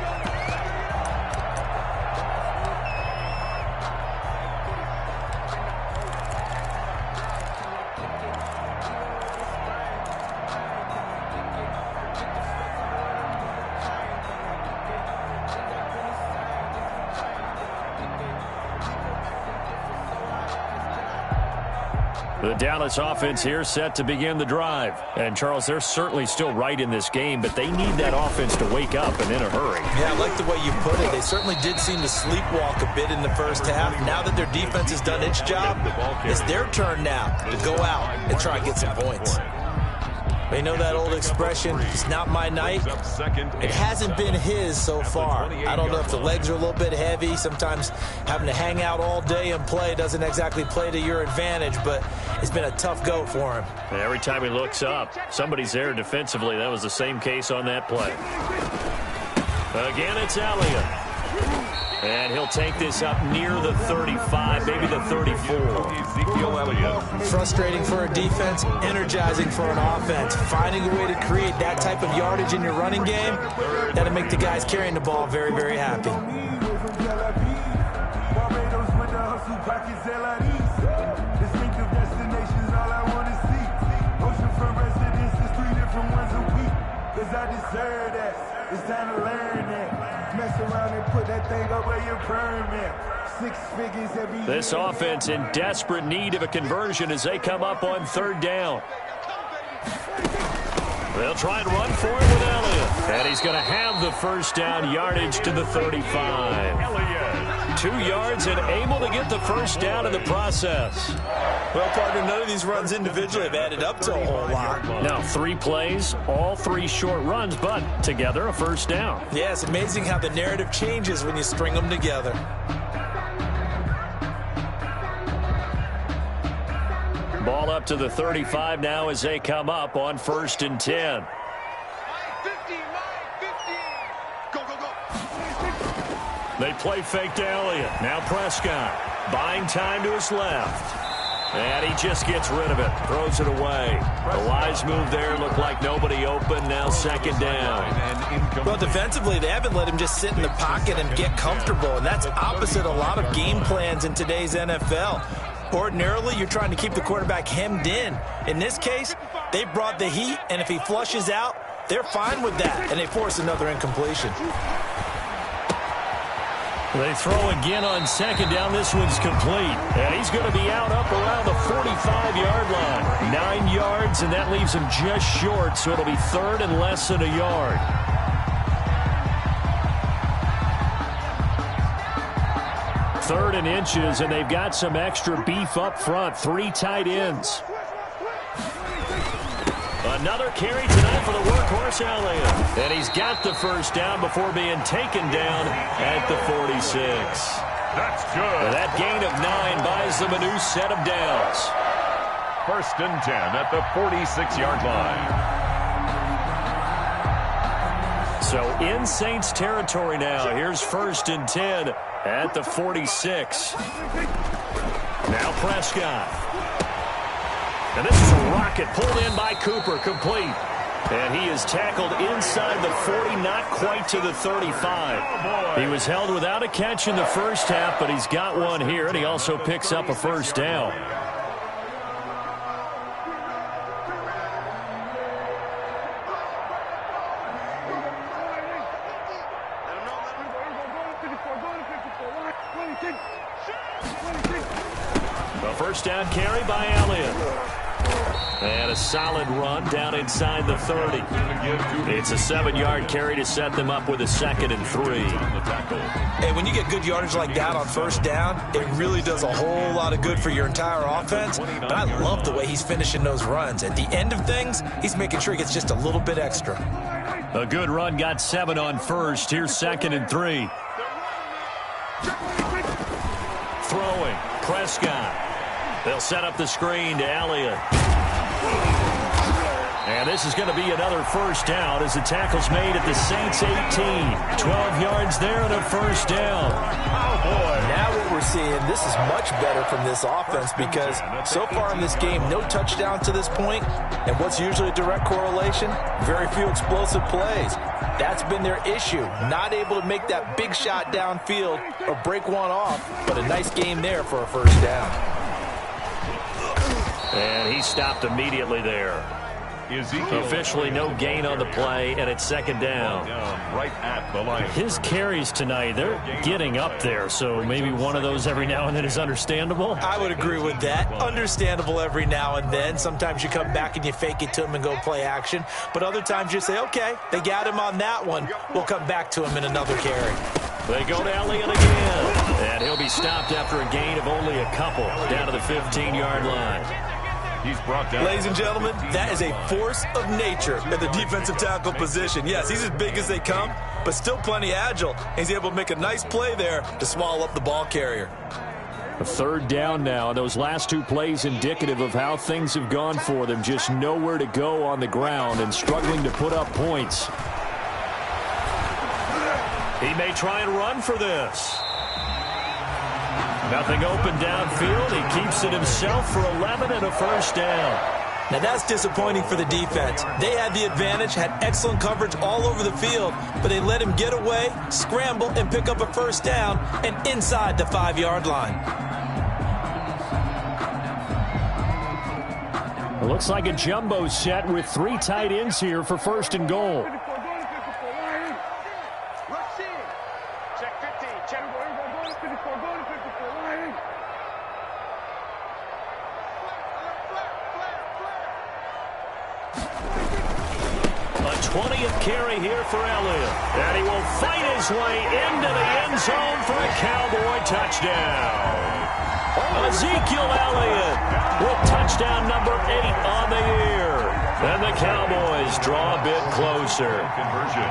The Dallas offense here set to begin the drive. And, Charles, they're certainly still right in this game, but they need that offense to wake up and in a hurry. Yeah, I like the way you put it. They certainly did seem to sleepwalk a bit in the first half. Now that their defense has done its job, it's their turn now to go out and try and get some points. They know that old expression, it's not my night. It hasn't been his so far. I don't know if the legs are a little bit heavy. Sometimes having to hang out all day and play doesn't exactly play to your advantage, but it's been a tough go for him. And every time he looks up, somebody's there defensively. That was the same case on that play. Again, it's Elliott. And he'll take this up near the 35, maybe the 34. Ezekiel Elliott. Frustrating for a defense, energizing for an offense. Finding a way to create that type of yardage in your running game, that'll make the guys carrying the ball very, very happy. It's time to learn that. Mess around and put that thing up where you're permanent. 6 figures every year. This offense in desperate need of a conversion as they come up on third down. They'll try and run for it with Elliott. And he's going to have the first down, yardage to the 35. Elliott. 2 yards and able to get the first down in the process. Well, partner, none of these runs individually have added up to a whole lot. Now 3 plays, all 3 short runs, but together a first down. Yeah, it's amazing how the narrative changes when you string them together. Ball up to the 35 now as they come up on 1st and 10. They play fake to Elliott. Now Prescott buying time to his left. And he just gets rid of it. Throws it away. A wise move there. Looked like nobody open. Now 2nd down. Well, defensively, they haven't let him just sit in the pocket and get comfortable. And that's opposite a lot of game plans in today's NFL. Ordinarily, you're trying to keep the quarterback hemmed in. In this case, they brought the heat, and if he flushes out, they're fine with that, and they force another incompletion. They throw again on 2nd down. This one's complete. And he's going to be out up around the 45-yard line. 9 yards, and that leaves him just short, so it'll be 3rd and less than a yard. Third and inches, and they've got some extra beef up front. 3 tight ends. Another carry tonight for the workhorse Elliott. And he's got the first down before being taken down at the 46. That's good. And that gain of 9 buys them a new set of downs. 1st and 10 at the 46-yard line. So in Saints territory now. Here's 1st and 10 at the 46. Now Prescott. And this is a rocket pulled in by Cooper, complete. And he is tackled inside the 40, not quite to the 35. He was held without a catch in the first half, but he's got one here, and he also picks up a first down. The first down carry by Elliott. And a solid run down inside the 30. It's a 7-yard carry to set them up with a 2nd and 3. Hey, when you get good yardage like that on first down, it really does a whole lot of good for your entire offense. But I love the way he's finishing those runs. At the end of things, he's making sure he gets just a little bit extra. A good run got 7 on first. Here's 2nd and 3. Throwing. Prescott. They'll set up the screen to Elliott. And this is going to be another first down as the tackle's made at the Saints 18. 12 yards there and a first down. Oh, boy. Now what we're seeing, this is much better from this offense because so far in this game, no touchdowns to this point. And what's usually a direct correlation? Very few explosive plays. That's been their issue. Not able to make that big shot downfield or break one off, but a nice game there for a first down. And he stopped immediately there. Officially no gain on the play, and it's 2nd down. Right at the line. His carries tonight, they're getting up there, so maybe one of those every now and then is understandable. I would agree with that. Understandable every now and then. Sometimes you come back and you fake it to him and go play action. But other times you say, okay, they got him on that one. We'll come back to him in another carry. They go to Elliott again. And he'll be stopped after a gain of only a couple down to the 15-yard line. He's brought down. Ladies and gentlemen, that is a force of nature at the defensive tackle position. Yes, he's as big as they come, but still plenty agile. He's able to make a nice play there to swallow up the ball carrier. A 3rd down now. Those last 2 plays indicative of how things have gone for them. Just nowhere to go on the ground and struggling to put up points. He may try and run for this. Nothing open downfield. He keeps it himself for 11 and a first down. Now that's disappointing for the defense. They had the advantage, had excellent coverage all over the field, but they let him get away, scramble, and pick up a first down and inside the 5-yard line. It looks like a jumbo set with 3 tight ends here for 1st and goal. A 20th carry here for Elliott. And he will fight his way into the end zone for a Cowboy touchdown. Ezekiel Elliott with touchdown number 8 on the year. And the Cowboys draw a bit closer. Conversion.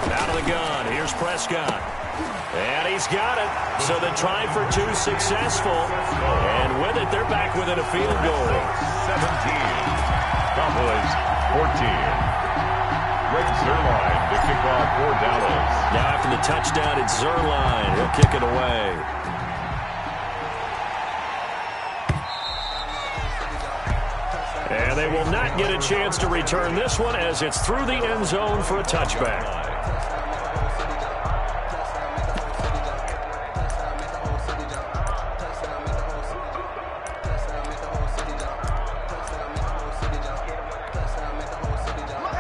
Out of the gun, here's Prescott. And he's got it. So the try for 2 successful. And with it, they're back within a field goal. 17. Cowboys 14. Greg Zuerlein to kick off for Dallas. Now after the touchdown, it's Zuerlein. He'll kick it away. And they will not get a chance to return this one as it's through the end zone for a touchback.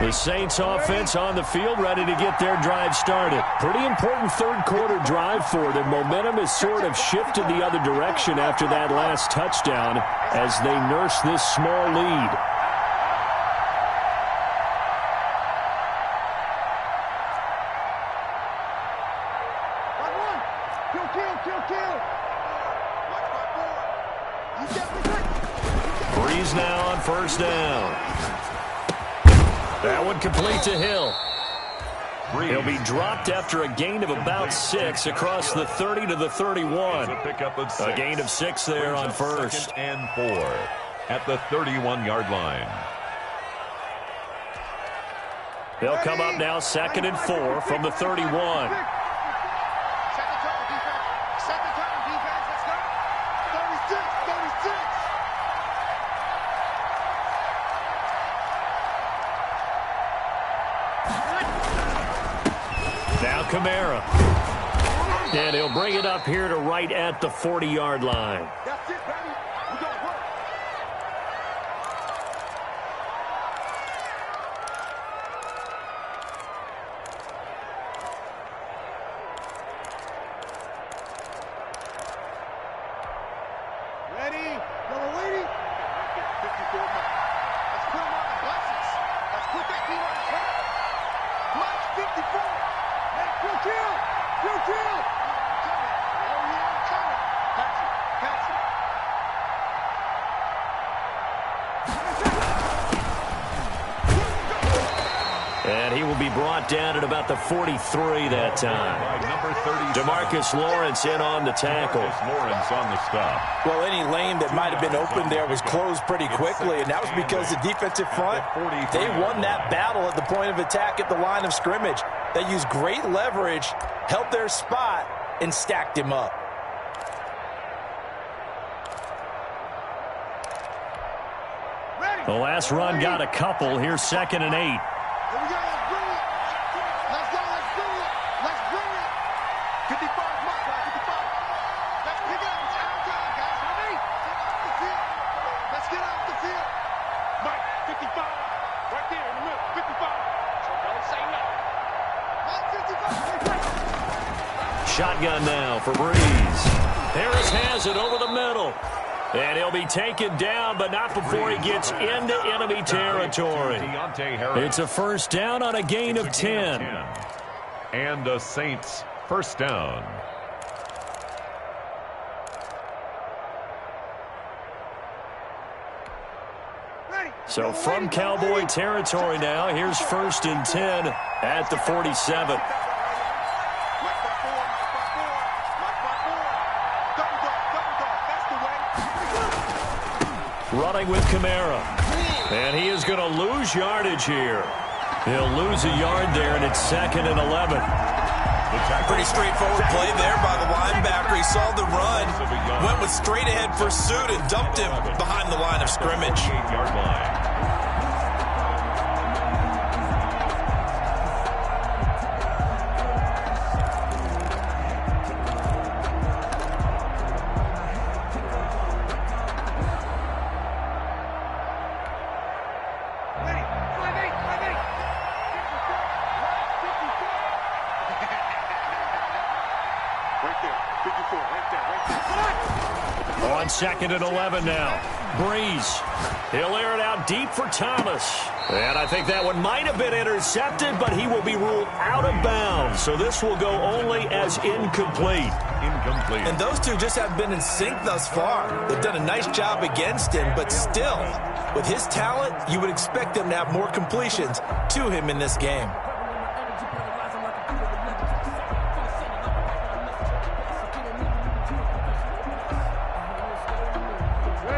The Saints offense on the field ready to get their drive started. Pretty important 3rd quarter drive for them. Momentum has sort of shifted the other direction after that last touchdown as they nurse this small lead. Breeze now on 1st down. That one complete to Hill. He'll be dropped after a gain of about 6 across the 30 to the 31. A gain of 6 there on 1st. 2nd and 4 at the 31-yard line. They'll come up now 2nd and 4 from the 31. Now Kamara. And he'll bring it up here to right at the 40-yard line. That's it, baby. We got work. brought down at about the 43 that time. DeMarcus Lawrence in on the tackle. Lawrence on the stop. Well, any lane that might have been open there was closed pretty quickly, and that was because the defensive front, they won that battle at the point of attack at the line of scrimmage. They used great leverage, held their spot, and stacked him up. The last run got a couple. Here's 2nd and 8. Here we go. Let's bring it. Let's go. Let's bring it. Let's bring it. 55, my guy, 55. Let's pick it up. It's our time, guys. Ready? Get off the field. Let's get off the field. Mike, 55. Right there in the middle. 55. So don't say nothing. Mike, 55. Shotgun now for Breeze. Harris has it over the middle. And he'll be taken down, but not before he gets into enemy territory. It's a first down on a gain of 10. And the Saints first down. So from Cowboy territory now, here's 1st and 10 at the 47. Running with Kamara. And he is going to lose yardage here. He'll lose a yard there, and it's 2nd and 11. Pretty straightforward play there by the linebacker. He saw the run, went with straight ahead pursuit, and dumped him behind the line of scrimmage. 8-yard line. On 2nd and 11 now. Breeze. He'll air it out deep for Thomas. And I think that one might have been intercepted, but he will be ruled out of bounds. So this will go only as incomplete. And those two just have been in sync thus far. They've done a nice job against him, but still, with his talent, you would expect them to have more completions to him in this game.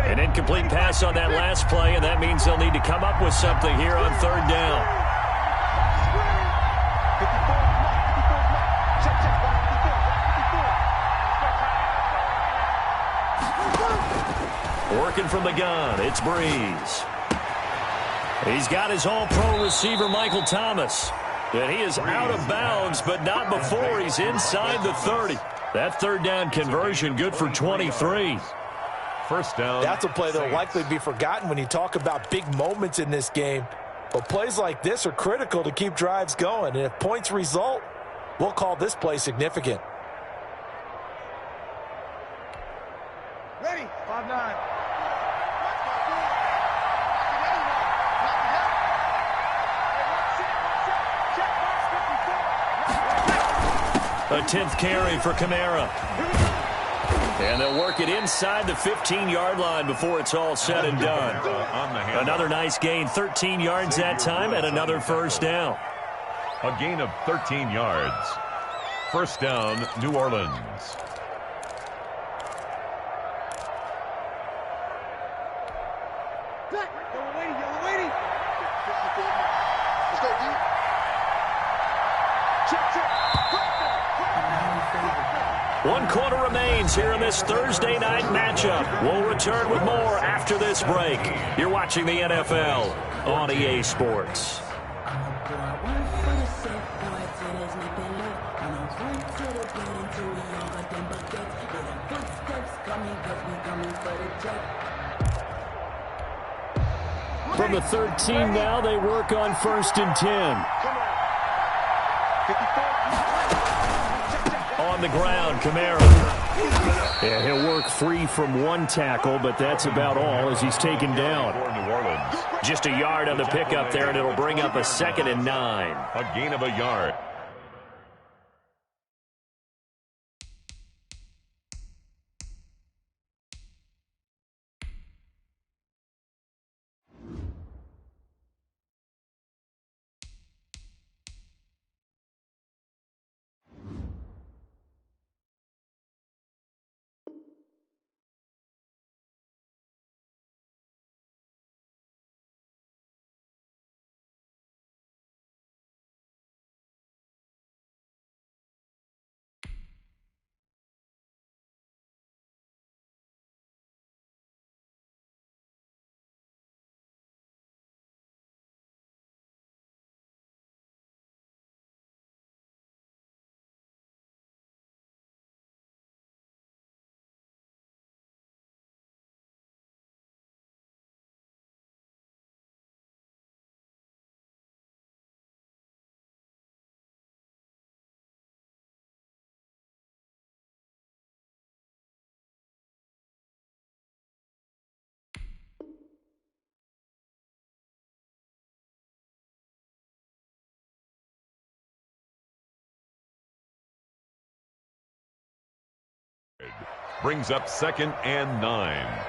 An incomplete pass on that last play, and that means they'll need to come up with something here on 3rd down. Working from the gun, it's Breeze. He's got his all-pro receiver, Michael Thomas. And he is out of bounds, but not before he's inside the 30. That 3rd down conversion good for 23. First down. That's a play that will likely be forgotten when you talk about big moments in this game. But plays like this are critical to keep drives going. And if points result, we'll call this play significant. Ready? 5-9. A 10th carry for Kamara. And they'll work it inside the 15-yard line before it's all said and done. Another nice gain, 13 yards that time, and another first down. A gain of 13 yards. First down, New Orleans. Yellow lady. Let's go, D. Check. 1 quarter remains here in this Thursday night matchup. We'll return with more after this break. You're watching the NFL on EA Sports. From the 13 now, they work on 1st and 10. On the ground, Kamara. And he'll work free from one tackle, but that's about all as he's taken down. Just a yard on the pickup there, and it'll bring up a 2nd and 9. A gain of a yard. Brings up 2nd and 9.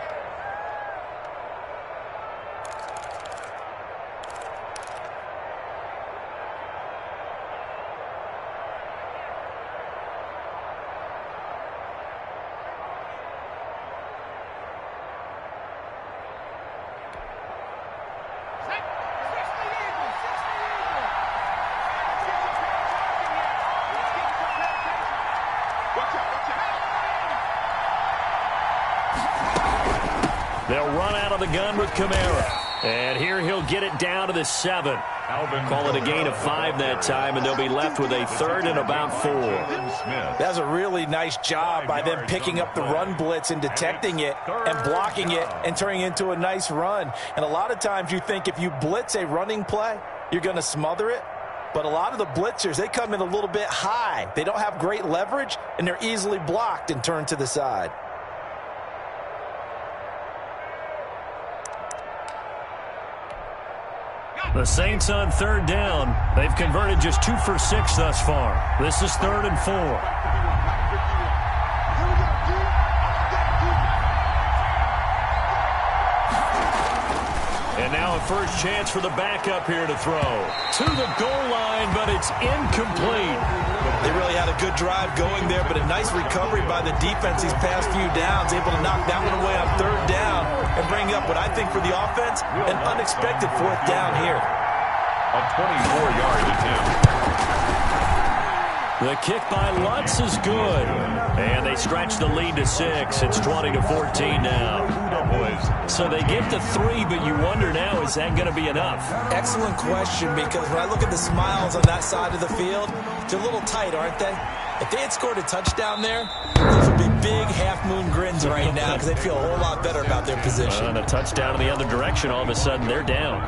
They'll run out of the gun with Kamara. And here he'll get it down to the 7. Call it a gain of 5 that time, and they'll be left with a 3rd and about 4. That's a really nice job by them picking up the run blitz and detecting it and blocking it and turning it into a nice run. And a lot of times you think if you blitz a running play, you're going to smother it. But a lot of the blitzers, they come in a little bit high. They don't have great leverage, and they're easily blocked and turned to the side. The Saints on 3rd down. They've converted just 2 for 6 thus far. This is 3rd and 4. And now a first chance for the backup here to throw. To the goal line, but it's incomplete. They really had a good drive going there, but a nice recovery by the defense these past few downs, able to knock that one away on 3rd down and bring up what I think for the offense, an unexpected 4th down here. A 24-yard attempt. The kick by Lutz is good. And they stretch the lead to 6. It's 20-14 now. So they get to 3, but you wonder now, is that going to be enough? Excellent question, because when I look at the smiles on that side of the field, they're a little tight, aren't they? If they had scored a touchdown there, those would be big half-moon grins right now because they'd feel a whole lot better about their position. And a touchdown in the other direction, all of a sudden they're down.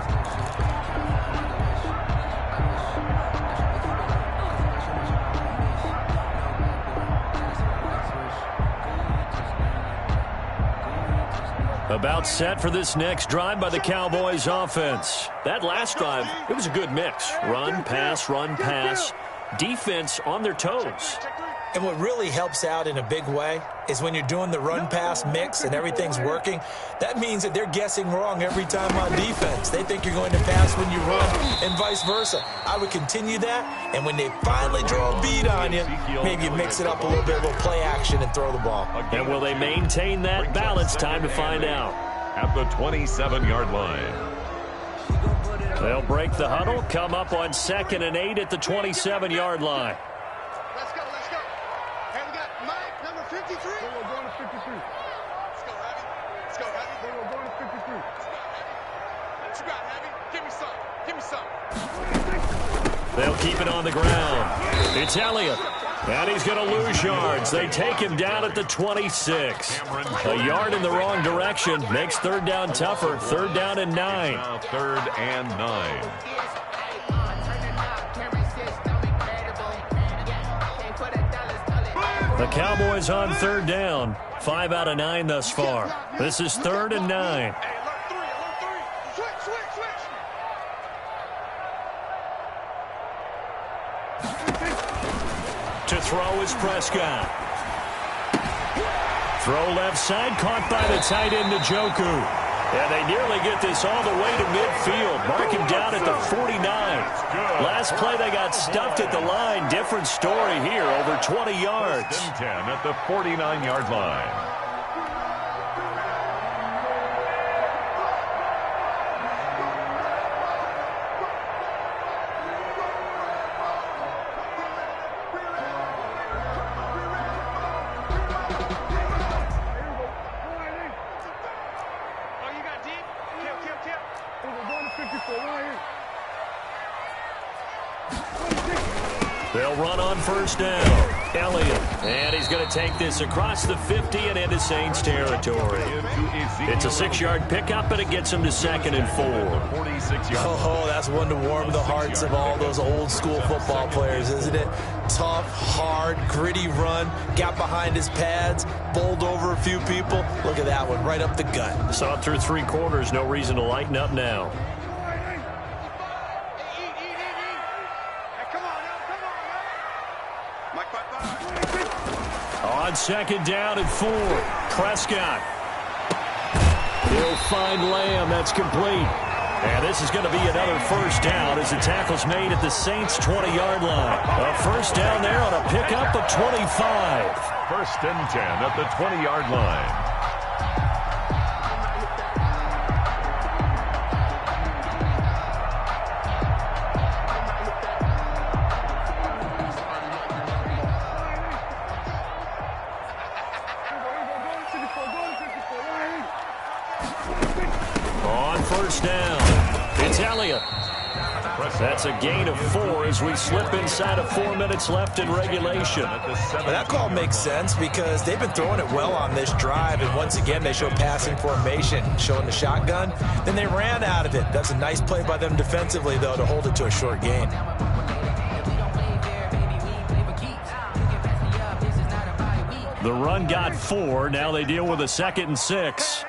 About set for this next drive by the Cowboys offense. That last drive, it was a good mix. Run, pass, defense on their toes. And what really helps out in a big way is when you're doing the run-pass mix and everything's working, that means that they're guessing wrong every time on defense. They think you're going to pass when you run and vice versa. I would continue that, and when they finally draw a beat on you, maybe you mix it up a little bit, a little play action and throw the ball. And will they maintain that balance? Time to find out. At the 27-yard line. They'll break the huddle, come up on 2nd and 8 at the 27-yard line. Let's go. Hey, we got Mike, number 53. They were going to 53. Let's go, Heavy. They were going to 53. What you got, Heavy? Give me some. They'll keep it on the ground. It's Elliott. And he's going to lose yards. They take him down at the 26. A yard in the wrong direction makes 3rd down tougher. 3rd down and 9. Now 3rd and 9. The Cowboys on 3rd down. 5 out of 9 thus far. This is 3rd and 9. To throw is Prescott. Throw left side, caught by the tight end Njoku. And they nearly get this all the way to midfield. Mark him down at the 49. Last play they got stuffed at the line. Different story here, over 20 yards. 10 at the 49-yard line. They'll run on 1st down. Elliott. And he's going to take this across the 50 and into Saints territory. It's a 6-yard pickup, and it gets him to 2nd and 4. Oh, that's one to warm the hearts of all those old-school football players, isn't it? Tough, hard, gritty run. Got behind his pads, bowled over a few people. Look at that one, right up the gut. Saw it through 3 quarters. No reason to lighten up now. On on second down and 4. Prescott. He'll find Lamb. That's complete. And this is going to be another first down as the tackle's made at the Saints' 20-yard line. A first down there on a pickup of 25. First and 10 at the 20-yard line. First down. It's Elliott. That's a gain of 4 as we slip inside of 4 minutes left in regulation. Well, that call makes sense because they've been throwing it well on this drive, and once again they show passing formation, showing the shotgun. Then they ran out of it. That's a nice play by them defensively, though, to hold it to a short gain. The run got 4. Now they deal with a 2nd and 6.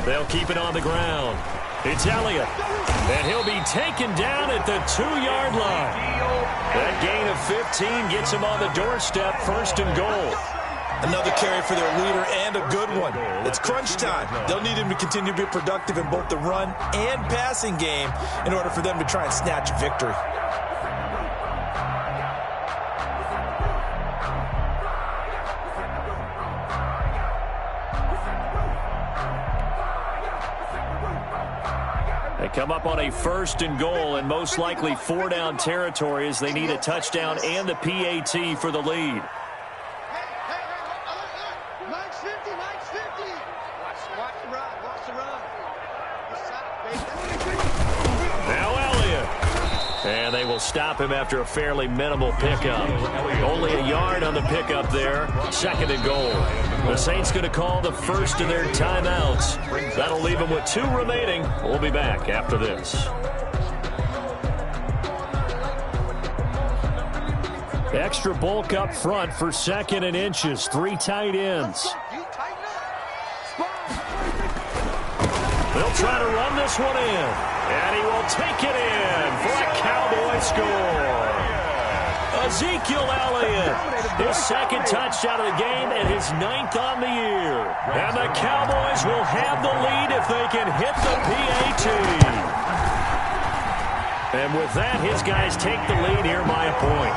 They'll keep it on the ground. It's Elliott. And he'll be taken down at the 2-yard line. That gain of 15 gets him on the doorstep, 1st and goal. Another carry for their leader and a good one. It's crunch time. They'll need him to continue to be productive in both the run and passing game in order for them to try and snatch victory. They come up on a 1st and goal and most likely 4-down territory as they need a touchdown and the PAT for the lead. Now Elliott. And they will stop him after a fairly minimal pickup. Only a yard on the pickup there. 2nd and goal. The Saints going to call the first of their timeouts. That'll leave them with 2 remaining. We'll be back after this. Extra bulk up front for 2nd and inches. 3 tight ends. They'll try to run this one in. And he will take it in for a Cowboy score. Ezekiel Elliott, his 2nd touchdown of the game and his 9th on the year. And the Cowboys will have the lead if they can hit the PAT. And with that, his guys take the lead here by a point.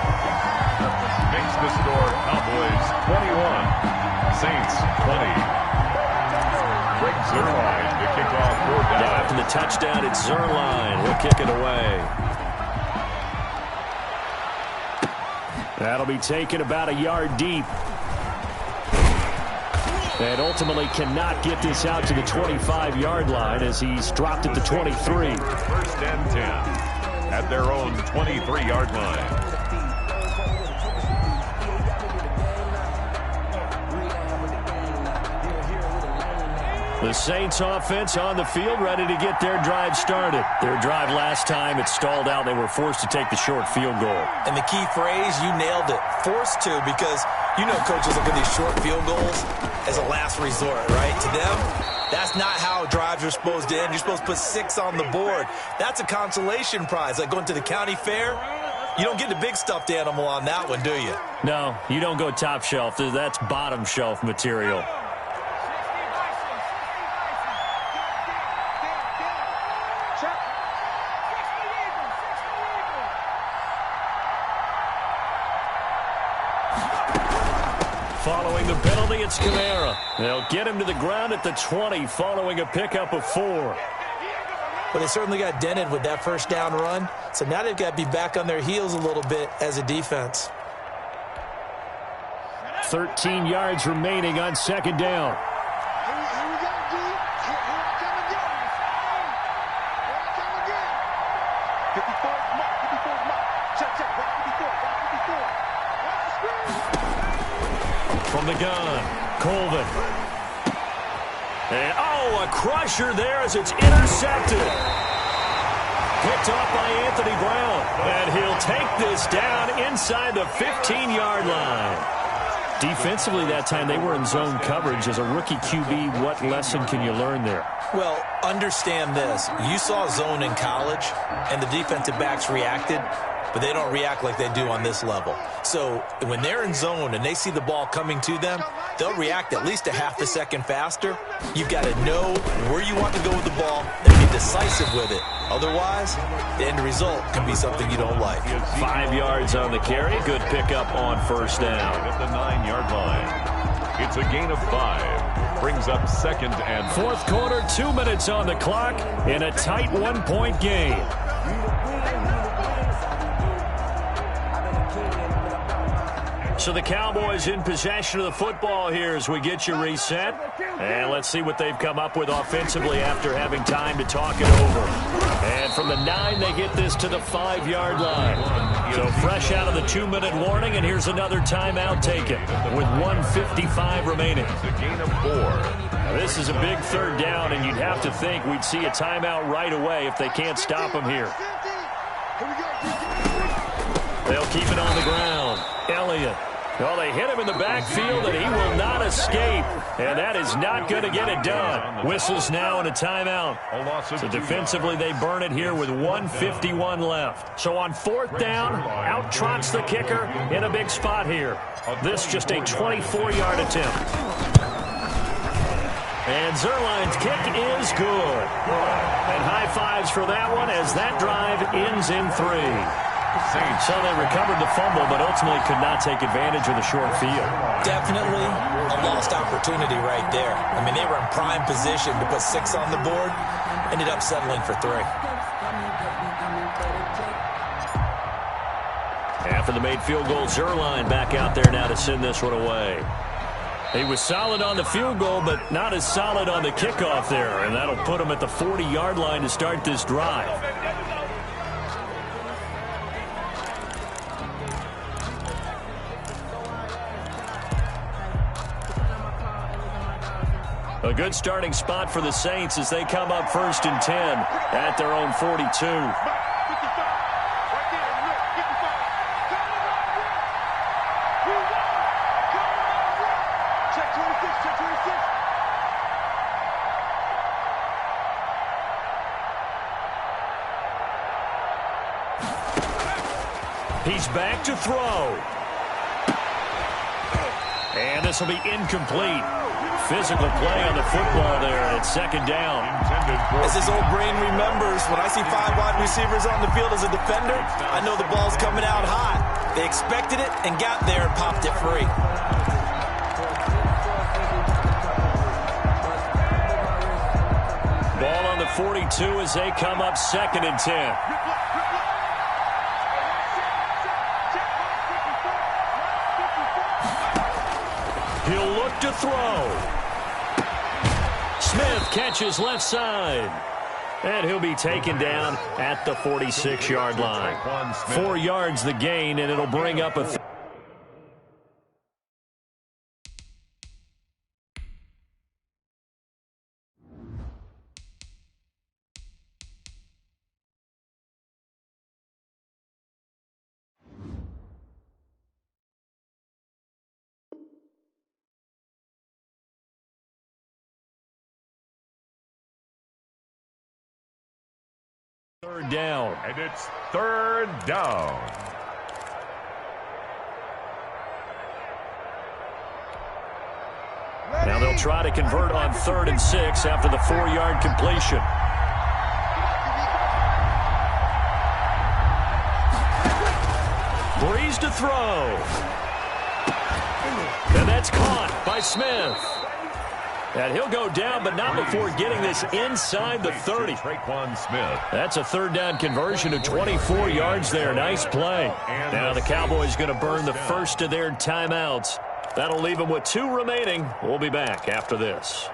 Makes the score Cowboys 21, Saints 20. Greg Zuerlein to kick off 4th down. Now after the touchdown, it's Zuerlein. He'll kick it away. That'll be taken about a yard deep. And ultimately cannot get this out to the 25-yard line as he's dropped at the 23. 1st and 10 at their own 23-yard line. The Saints offense on the field, ready to get their drive started. Their drive last time, it stalled out. They were forced to take the short field goal. And the key phrase, you nailed it, forced to, because you know coaches look at these short field goals as a last resort, right? To them, that's not how drives are supposed to end. You're supposed to put 6 on the board. That's a consolation prize, like going to the county fair. You don't get the big stuffed animal on that one, do you? No, you don't go top shelf. That's bottom shelf material. Following the penalty, it's Kamara. They'll get him to the ground at the 20 following a pickup of 4. Well, they certainly got dented with that first down run, so now they've got to be back on their heels a little bit as a defense. 13 yards remaining on 2nd down. From the gun, Colvin. And, a crusher there as it's intercepted. Picked off by Anthony Brown. And he'll take this down inside the 15-yard line. Defensively that time, they were in zone coverage. As a rookie QB, what lesson can you learn there? Well, understand this. You saw zone in college, and the defensive backs reacted, but they don't react like they do on this level. So when they're in zone and they see the ball coming to them, they'll react at least a half a second faster. You've got to know where you want to go with the ball and be decisive with it. Otherwise, the end result can be something you don't like. 5 yards on the carry. Good pickup on first down. At the 9-yard line. It's a gain of 5. Brings up second and fourth quarter, 2 minutes on the clock in a tight 1-point game. So the Cowboys in possession of the football here as we get you reset. And let's see what they've come up with offensively after having time to talk it over. And from the 9, they get this to the 5-yard line. So fresh out of the 2-minute warning, and here's another timeout taken with 1:55 remaining. It's a gain of 4. Now this is a big third down, and you'd have to think we'd see a timeout right away if they can't stop them here. They'll keep it on the ground. Elliott. Well, they hit him in the backfield, and he will not escape. And that is not going to get it done. Whistles now and a timeout. So defensively, they burn it here with 1:51 left. So on fourth down, out trots the kicker in a big spot here. This just a 24-yard attempt. And Zerline's kick is good. And high fives for that one as that drive ends in 3. So they recovered the fumble, but ultimately could not take advantage of the short field. Definitely a lost opportunity right there. I mean, they were in prime position to put 6 on the board, ended up settling for 3. After the made field goal, Zerline back out there now to send this one away. He was solid on the field goal, but not as solid on the kickoff there, and that'll put him at the 40-yard line to start this drive. A good starting spot for the Saints as they come up 1st and 10 at their own 42. He's back to throw. And this will be incomplete. Physical play on the football there, and it's second down. As his old brain remembers, when I see 5 wide receivers on the field as a defender, I know the ball's coming out hot. They expected it and got there and popped it free. Ball on the 42 as they come up 2nd and 10. He'll look to throw. Smith catches left side. And he'll be taken down at the 46-yard line. 4 yards the gain, and it'll bring up a... Third down. And it's 3rd down. Now they'll try to convert on 3rd and 6 after the 4-yard completion. Breeze to throw. And that's caught by Smith. And he'll go down, but not before getting this inside the 30. That's a 3rd down conversion of 24 yards there. Nice play. Now the Cowboys going to burn the first of their timeouts. That'll leave them with 2 remaining. We'll be back after this.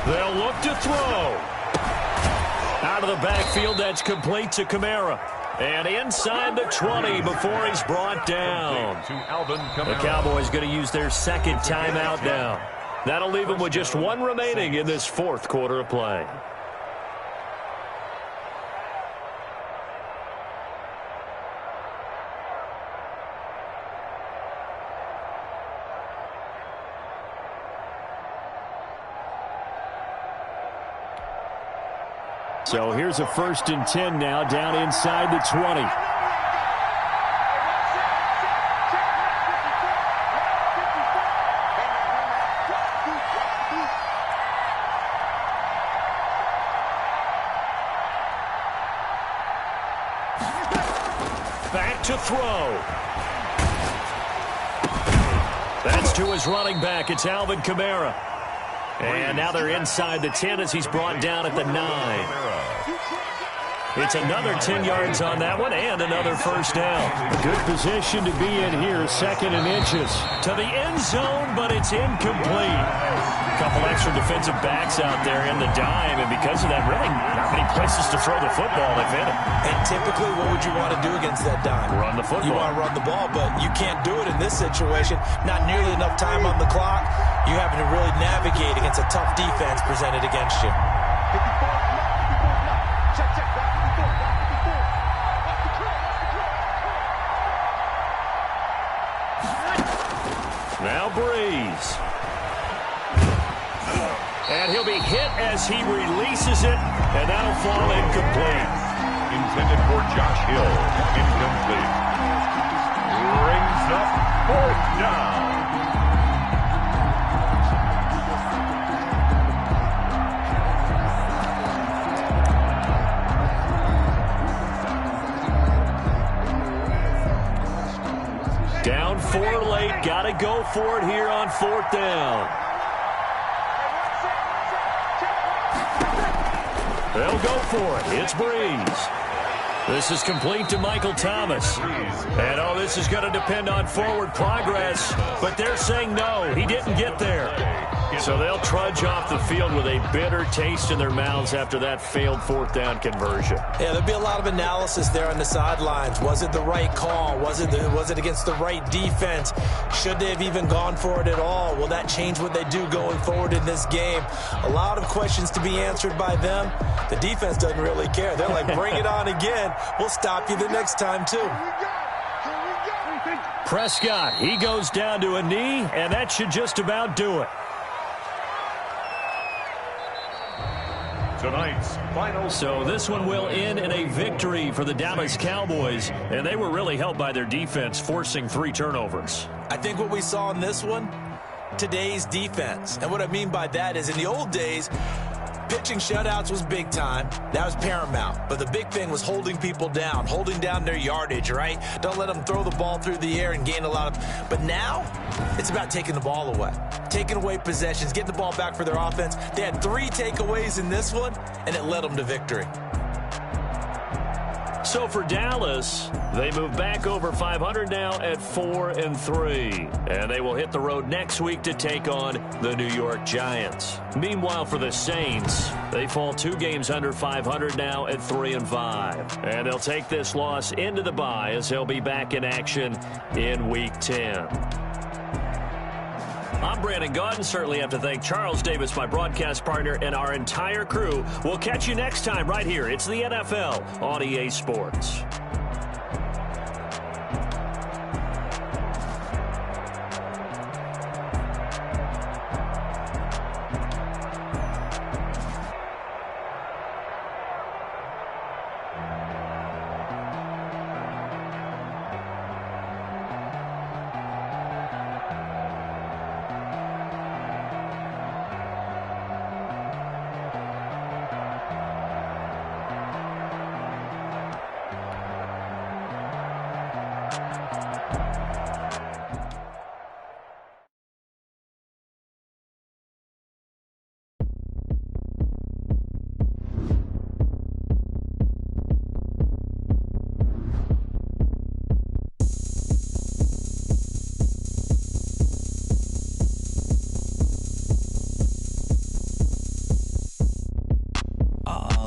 They'll look to throw. Out of the backfield, that's complete to Kamara. And inside the 20 before he's brought down. The Cowboys going to use their second timeout now. That'll leave them with just one remaining in this fourth quarter of play. So here's a 1st and 10 now, down inside the 20. Back to throw. That's to his running back. It's Alvin Kamara. And now they're inside the 10 as he's brought down at the 9. It's another 10 yards on that one and another first down. Good position to be in here, 2nd and inches. To the end zone, but it's incomplete. A couple extra defensive backs out there in the dime, and because of that, really not many places to throw the football if any. And typically, what would you want to do against that dime? Run the football. You want to run the ball, but you can't do it in this situation. Not nearly enough time on the clock. You having to really navigate against a tough defense presented against you. 54 check, check, back 54, back 54. Now Breeze. And he'll be hit as he releases it, and that'll fall incomplete. Intended for Josh Hill. Incomplete. Brings up 4th down. Down 4 late. Got to go for it here on 4th down. They'll go for it. It's Breeze. This is complete to Michael Thomas. And, oh, this is going to depend on forward progress. But they're saying no, he didn't get there. So they'll trudge off the field with a bitter taste in their mouths after that failed 4th down conversion. Yeah, there'll be a lot of analysis there on the sidelines. Was it the right call? Was it against the right defense? Should they have even gone for it at all? Will that change what they do going forward in this game? A lot of questions to be answered by them. The defense doesn't really care. They're like, bring it on again. We'll stop you the next time, too. Prescott, he goes down to a knee, and that should just about do it. Tonight's final. So this one will end in a victory for the Dallas Cowboys, and they were really helped by their defense forcing 3 turnovers. I think what we saw in this one, today's defense. And what I mean by that is in the old days, pitching shutouts was big time. That was paramount. But the big thing was holding people down, holding down their yardage, right? Don't let them throw the ball through the air and gain a lot of... But now, it's about taking the ball away. Taking away possessions, getting the ball back for their offense. They had 3 takeaways in this one, and it led them to victory. So for Dallas, they move back over 500 now at 4-3. And they will hit the road next week to take on the New York Giants. Meanwhile, for the Saints, they fall 2 games under 500 now at 3-5. And they'll take this loss into the bye as they'll be back in action in Week 10. I'm Brandon Gaudin. Certainly have to thank Charles Davis, my broadcast partner, and our entire crew. We'll catch you next time right here. It's the NFL on EA Sports.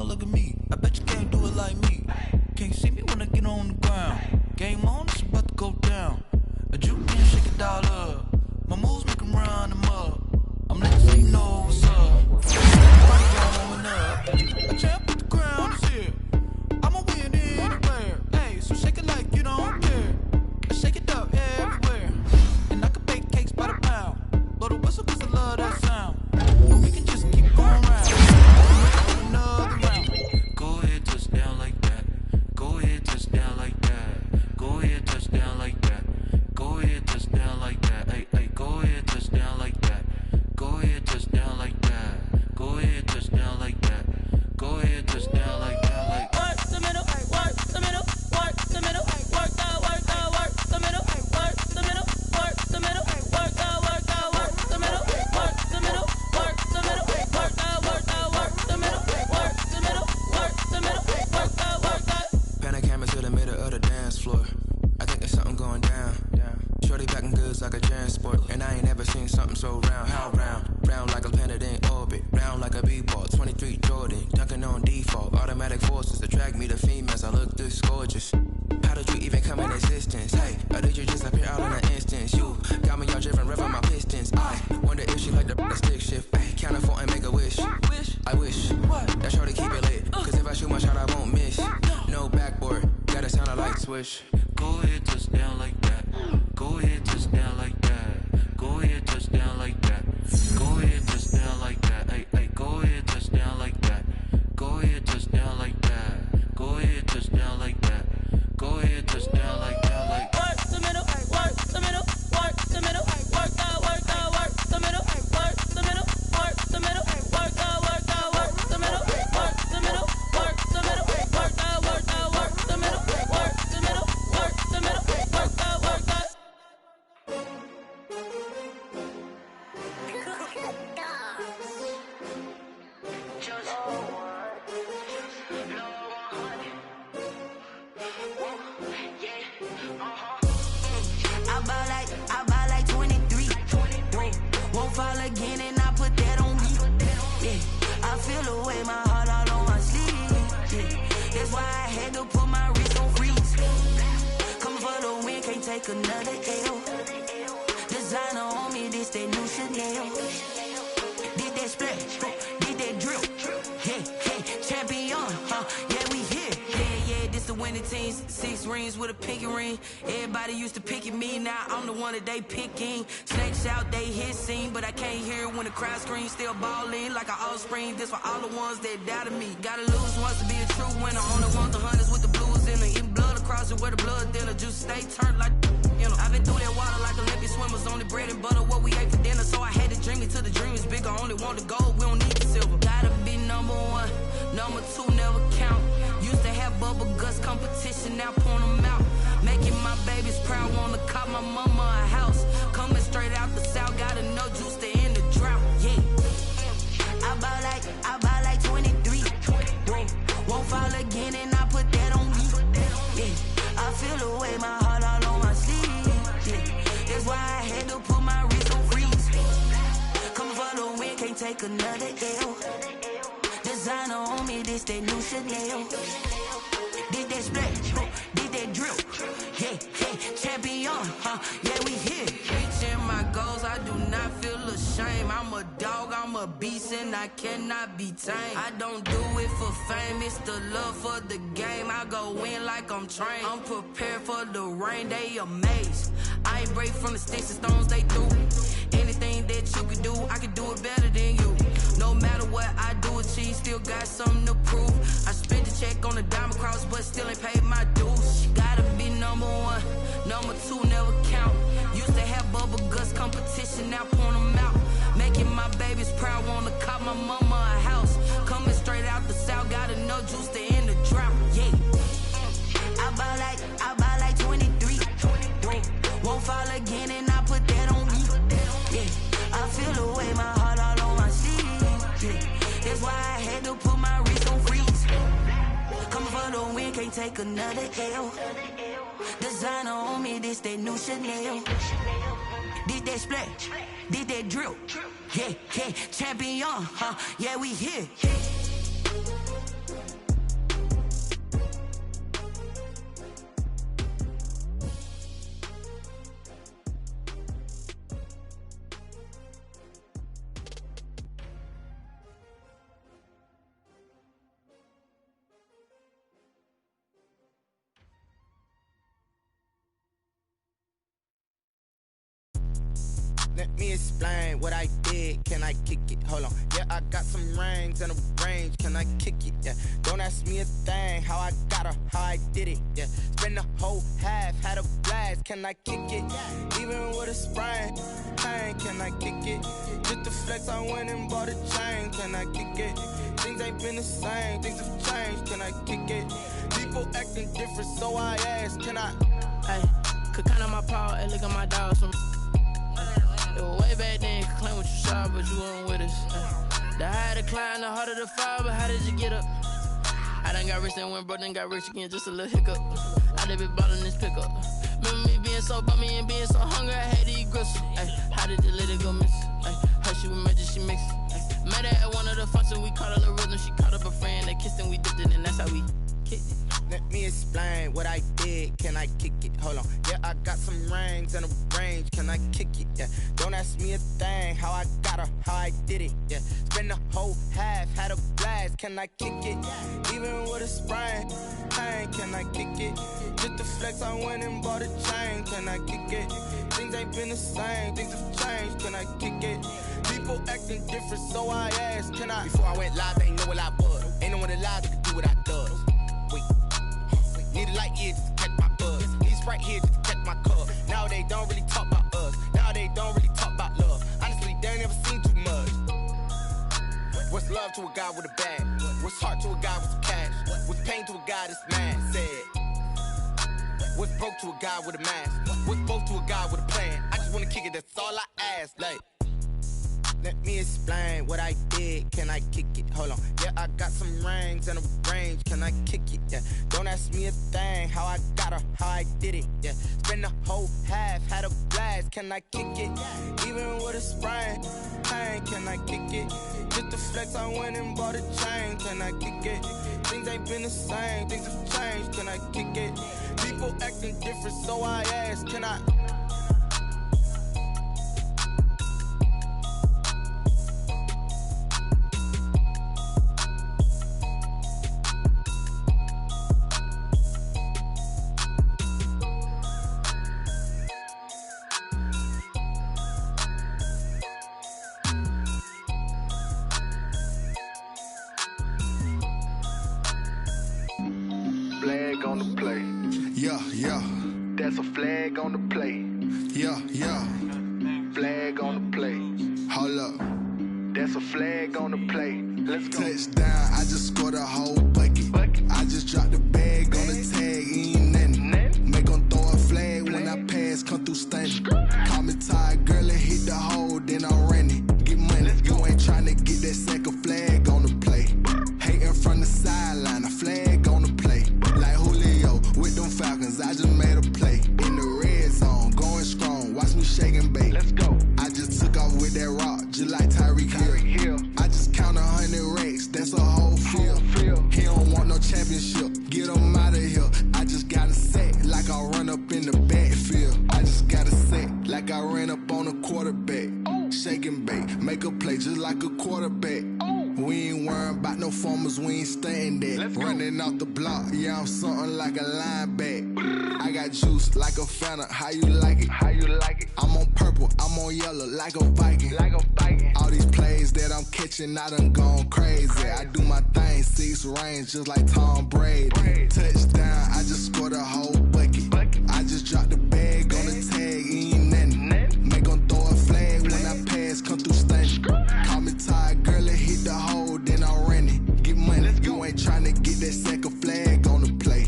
Look at me, I bet you can't do it like me. Can't see me when I get on like a transport. And I ain't never seen something so round. How round? Round like a planet in orbit. Round like a b-ball. 23 Jordan, dunking on default. Automatic forces attract me to females. I look this gorgeous. How did you even come in existence? Hey, or did you just appear all in an instance? You got me all driven, revving my pistons. I wonder if she like the stick shift. Hey, count it 4 and make a wish. I wish that shorty keep it lit. Cause if I shoot my shot, I won't miss. No backboard, gotta sound a light switch. Go ahead, touch down like that. Go ahead, touch down like that. Go ahead, touch down like that. Go ahead, touch down like that. Hey, hey, go ahead, touch down like that. Go ahead, touch down like that. Go ahead, touch down like that. Go ahead, touch down like that. Like work the middle, work the middle, work the middle, work the middle, work the middle, work the middle, work the middle, work the middle, work the middle, work the middle, work the middle, work the middle, work the middle, work the I buy like 23. Won't fall again and I put that on me. Yeah, I feel the way my heart all on my sleeve. Yeah, that's why I had to put my wrist on freeze. Come for the win, can't take another L. Designer on me, this that new Chanel. Did that splash, did that drill. Yeah, champion, yeah, we here. Yeah, this the winning team. 6 rings with a pinky ring. Everybody used to picking me, now I'm the one that they picking. Snakes out, they hit scene, but I can't hear it when the crowd screams. Still balling like an offspring. This for all the ones that doubted me. Gotta lose once to be a true winner. Only want the hunters with the blues in it. Eating blood across it where the blood thinner. Just stay turned like, you know. I've been through that water like Olympic swimmers. Only bread and butter, what we ate for dinner. So I had to dream it till the dream is bigger. Only want the gold, we don't need the silver. Gotta be number 1, number 2 never count. Used to have bubble guts competition, now point them out. Making my babies proud, wanna cop my mama a house. Coming straight out the south, gotta know juice to end the drought. Yeah, I buy like 23. Won't fall again and I put that on me. Yeah, I feel the way my heart all on my sleeve. Yeah, that's why I had to put my wrist on freeze. Coming for the win, can't take another L. Designer on me, this that new Chanel. Did that splash, did that drill. Yeah, champion, yeah, we here. Reaching my goals, I do not feel ashamed. I'm a dog, I'm a beast, and I cannot be tamed. I don't do it for fame, it's the love for the game. I go in like I'm trained. I'm prepared for the rain, they amazed. I ain't break from the sticks and stones they threw. Anything that you can do, I can do it better than you. No matter what I do, achieve, still got something to prove. I spent the check on the diamond cross, but still ain't paid my dues. Gotta be number 1, number 2 never count. Used to have bubble guts competition, now point them out. Making my babies proud, wanna cop my mama a house. Coming straight out the south, gotta know juice to end the drought. Yeah, I buy like 23. Won't fall again and I put that on me. Yeah, I feel the way my heart all on my sleeve. Yeah, that's why I had to put my wrist on freeze. Coming for the win, can't take another L. Designer on me, this that new Chanel. Did that splash, did that drill. Yeah, champion, yeah, we here. Let me explain what I did. Can I kick it? Hold on. Yeah, I got some rings and a range. Can I kick it? Yeah. Don't ask me a thing. How I got her, how I did it. Yeah. Spend the whole half, had a blast. Can I kick it? Even with a sprain, pain. Can I kick it? Just to flex, I went and bought a chain. Can I kick it? Things ain't been the same. Things have changed. Can I kick it? People acting different, so I asked. Can I? Hey, could count on my power and look at my dogs from. It was way back then, could claim what you saw, but you weren't with us. The higher the climb, the harder the fall, but how did you get up? I done got rich and went broke, then got rich again, just a little hiccup. I done been ballin' this pickup. Remember me being so bummy and being so hungry, I had to eat gristle. Ay, how did the lady go miss? Ay, her she was major, she mixed. Ay, met her at one of the functions, we caught her the rhythm. She caught up a friend, they kissed and we dipped it, and that's how we kicked it. Let me explain what I did. Can I kick it? Hold on. Yeah, I got some rings and a range. Can I kick it? Yeah. Don't ask me a thing. How I got her, how I did it. Yeah. Spend the whole half, had a blast. Can I kick it? Even with a sprain, pain. Can I kick it? Just the flex, I went and bought a chain. Can I kick it? Things ain't been the same. Things have changed. Can I kick it? People acting different, so I asked. Can I? Before I went live, they ain't know what I was. Ain't no one alive that could do what I does. Wait. Need a light here just to catch my buzz. Need Sprite here just to catch my cup. Now they don't really talk about us. Now they don't really talk about love. Honestly, they ain't never seen too much. What's love to a guy with a bag? What's heart to a guy with some cash? What's pain to a guy that's mad? Said. What's broke to a guy with a mask? What's both to a guy with a plan? I just wanna kick it, that's all I ask. Like, let me explain what I did. Can I kick it? Hold on. Yeah, I got some rings and a range. Can I kick it? Yeah. Don't ask me a thing. How I got her, how I did it. Yeah. Spend the whole half, had a blast. Can I kick it? Even with a sprain, pain. Can I kick it? Just the flex, I went and bought a chain. Can I kick it? Things ain't been the same. Things have changed. Can I kick it? People acting different, so I ask. Can I? Flag on the play. Yeah, yeah. That's a flag on the play. Yeah, yeah. Flag on the play. Hold up. That's a flag on the play. Let's go. Touchdown, I just scored a whole bucket. I just dropped the bag on the tag, ain't nothing. Make them throw a flag when I pass, come through stunning. Call me tired, girl, and hit the hole, then I'm running. Get money, you ain't trying to get that second flag on the play. Hating from the sideline, a flag on the play. Like Julio with them Falcons, I just made a play. In the red zone, going strong, watch me shake and bake. Let's go. I just took off with that rock, just like Tyreek Hill. I just count 100 racks, that's a whole field. He don't want no championship, get him out of here. I just got a set, like I run up in the backfield. I just got a set, like I ran up on a quarterback. Shake and bake, make a play just like a quarterback. We ain't worrying about no formers, we ain't staying there. Running off the block, yeah, I'm something like a linebacker. I got juice like a Fanta, how you like it? How you like it? I'm on purple, I'm on yellow, like a Viking. Like a Viking. All these plays that I'm catching, I done gone crazy. I do my thing, 6 range, just like Tom Brady. Touchdown, I just scored a whole bucket. I just dropped the bag on the tag, ain't nothing. Make them throw a flag when I pass, come through stunning. Call me tired, girl, and hit the hole, then I'm running. Get money, you ain't trying to get that second flag on the play.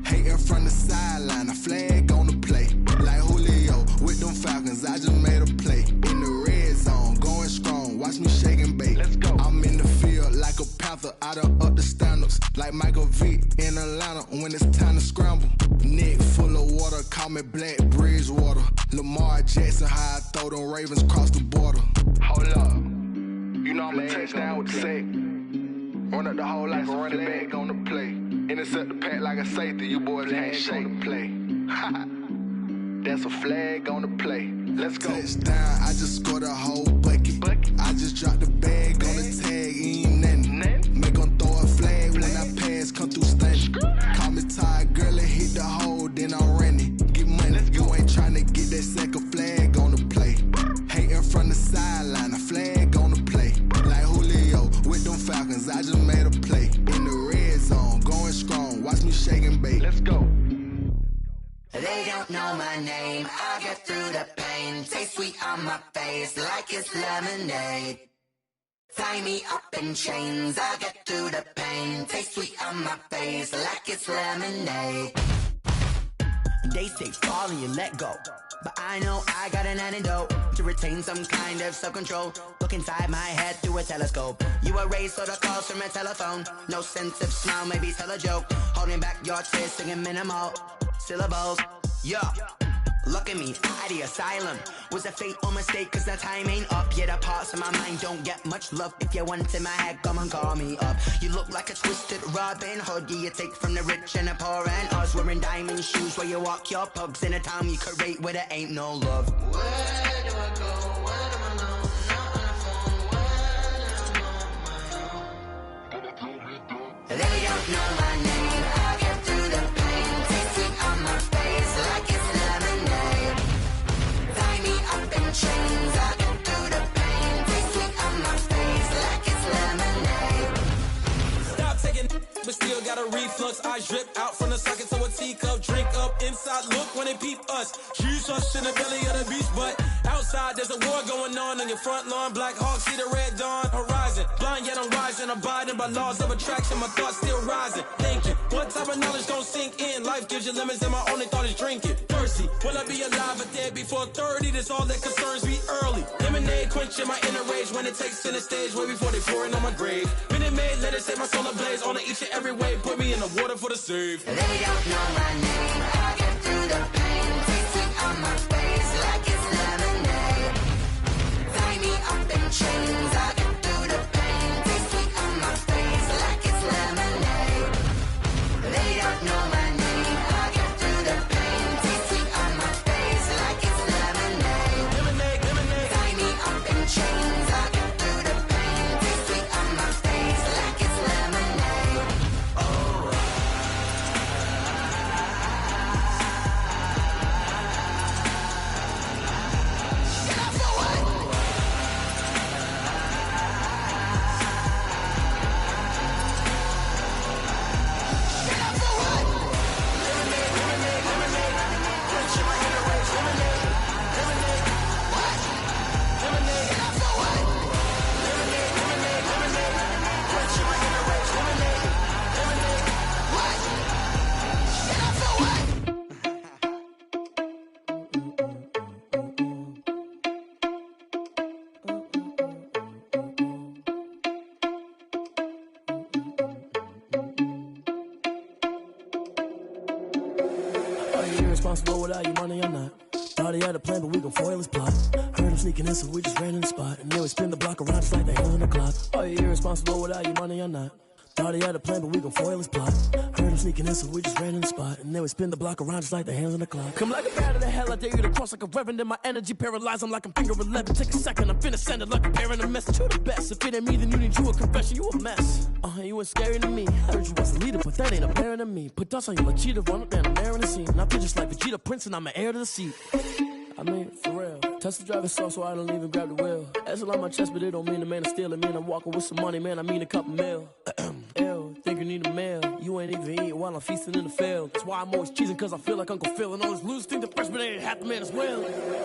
Hating from the sideline, a flag on the play. Like Julio with them Falcons, I just made a play. In the red zone, going strong, watch me shake and bake. Let's go. I'm in the field like a panther, I done up the standards. Like Michael Vick in Atlanta when it's time to scramble. Neck full of water, call me Black Bridgewater. Lamar Jackson, how I throw them Ravens cross the border. Hold up. You know I'm a touchdown with the sack. Run up the hole like a running back on the play. Intercept the pack like a safety, you boys can't shake the play. That's a flag on the play. Let's go. Touchdown, I just scored a whole bucket. I just dropped the bag on the tag, ain't nothing. Make them throw a flag when I pass, come through stunning. Call me tired, girl, and hit the hole, then I'm running. Get money, you ain't trying to get that second flag on the play. Hating from the sideline, a flag on the play. Like Julio with them Falcons, I just made a play. In the red zone, going strong, watch me shake and bake. Let's go. They don't know my name, I get through the pain. Taste sweet on my face like it's lemonade. Tie me up in chains, I get through the pain. Taste sweet on my face like it's lemonade. They say fall and you let go, but I know I got an antidote to retain some kind of self-control. Look inside my head through a telescope. You erase all the calls from a telephone. No sense of smile, maybe tell a joke. Holding back your tears, singing minimal syllables. Yeah, Look at me, out the asylum. Was a fate or mistake, cause the time ain't up. Yeah, the parts of my mind don't get much love. If you want in my head, come and call me up. You look like a twisted Robin Hood. Yeah, you take from the rich and the poor and us. Wearing diamond shoes where you walk your pugs. In a town you create where there ain't no love. Where do I go? Where am I now? Not on the phone. Where am I on my own? They don't know my name. I get through the pain. Tasting on my face like it's lemonade. Tie me up in chains. I get through the pain. Tasting on my face like it's lemonade. Stop taking, but still got a reflux. I drip out from the socket to a teacup. Drink up inside. Look when they peep us. Jesus in the belly of the beast, but outside there's a war going on your front lawn. Black Hawk see the red dawn horizon. Blind yet I'm rising, abiding by laws of attraction. My thoughts still rising, thinking what type of knowledge gon' sink in? Life gives you limits and my only thought is drinking. Thirsty, will I be alive or dead before 30? That's all that concerns me early. Lemonade quenching my inner rage when it takes center stage way before they pouring on my grave. Minute Maid, let it set my soul ablaze on each and every way. Put me in the water for the save. They don't know my name. I get through the pain. Tasting on my face like it's lemonade. Tie me up in chains. I get through the pain. Tasting on my face like it's lemonade. They don't know my name. I get through the pain. Tasting on my face like it's lemonade. Lemonade, lemonade. Tie me up in chains. I get through the pain. Tasting on my face like it's lemonade. Oh. Are you irresponsible without your money or not? Thought he had a plan, but we gon' foil his plot. Heard him sneaking in, so we just ran in the spot. And then we spin the block around just like the hands on the clock. Are you irresponsible without your money or not? Thought he had a plan, but we gon' foil his plot. Heard him sneaking in, so we just ran in the spot. And then we spin the block around just like the hands on the clock. Come like a bat of the hell, I dare you to cross like a reverend. And my energy paralyzed, I'm like I'm finger 11. Take a second, I'm finna send it like a parent a message. You the best, if it ain't me, then you need you a confession. You a mess, you ain't scary to me. Heard you was a leader, but that ain't apparent to me. Put dust on you like cheetah, run up and I'm airing the scene. And I feel just like Vegeta Prince and I'm an heir to the seat. I mean, for real. Touch the driver's soft so I don't even grab the wheel. That's on my chest, but it don't mean the man is stealing. Man, I'm walking with some money, man, I mean a couple mil. Ew, think you need a meal. You ain't even eating while I'm feasting in the field. That's why I'm always cheesing, cause I feel like Uncle Phil. And all those losers think the freshman ain't half the man as well.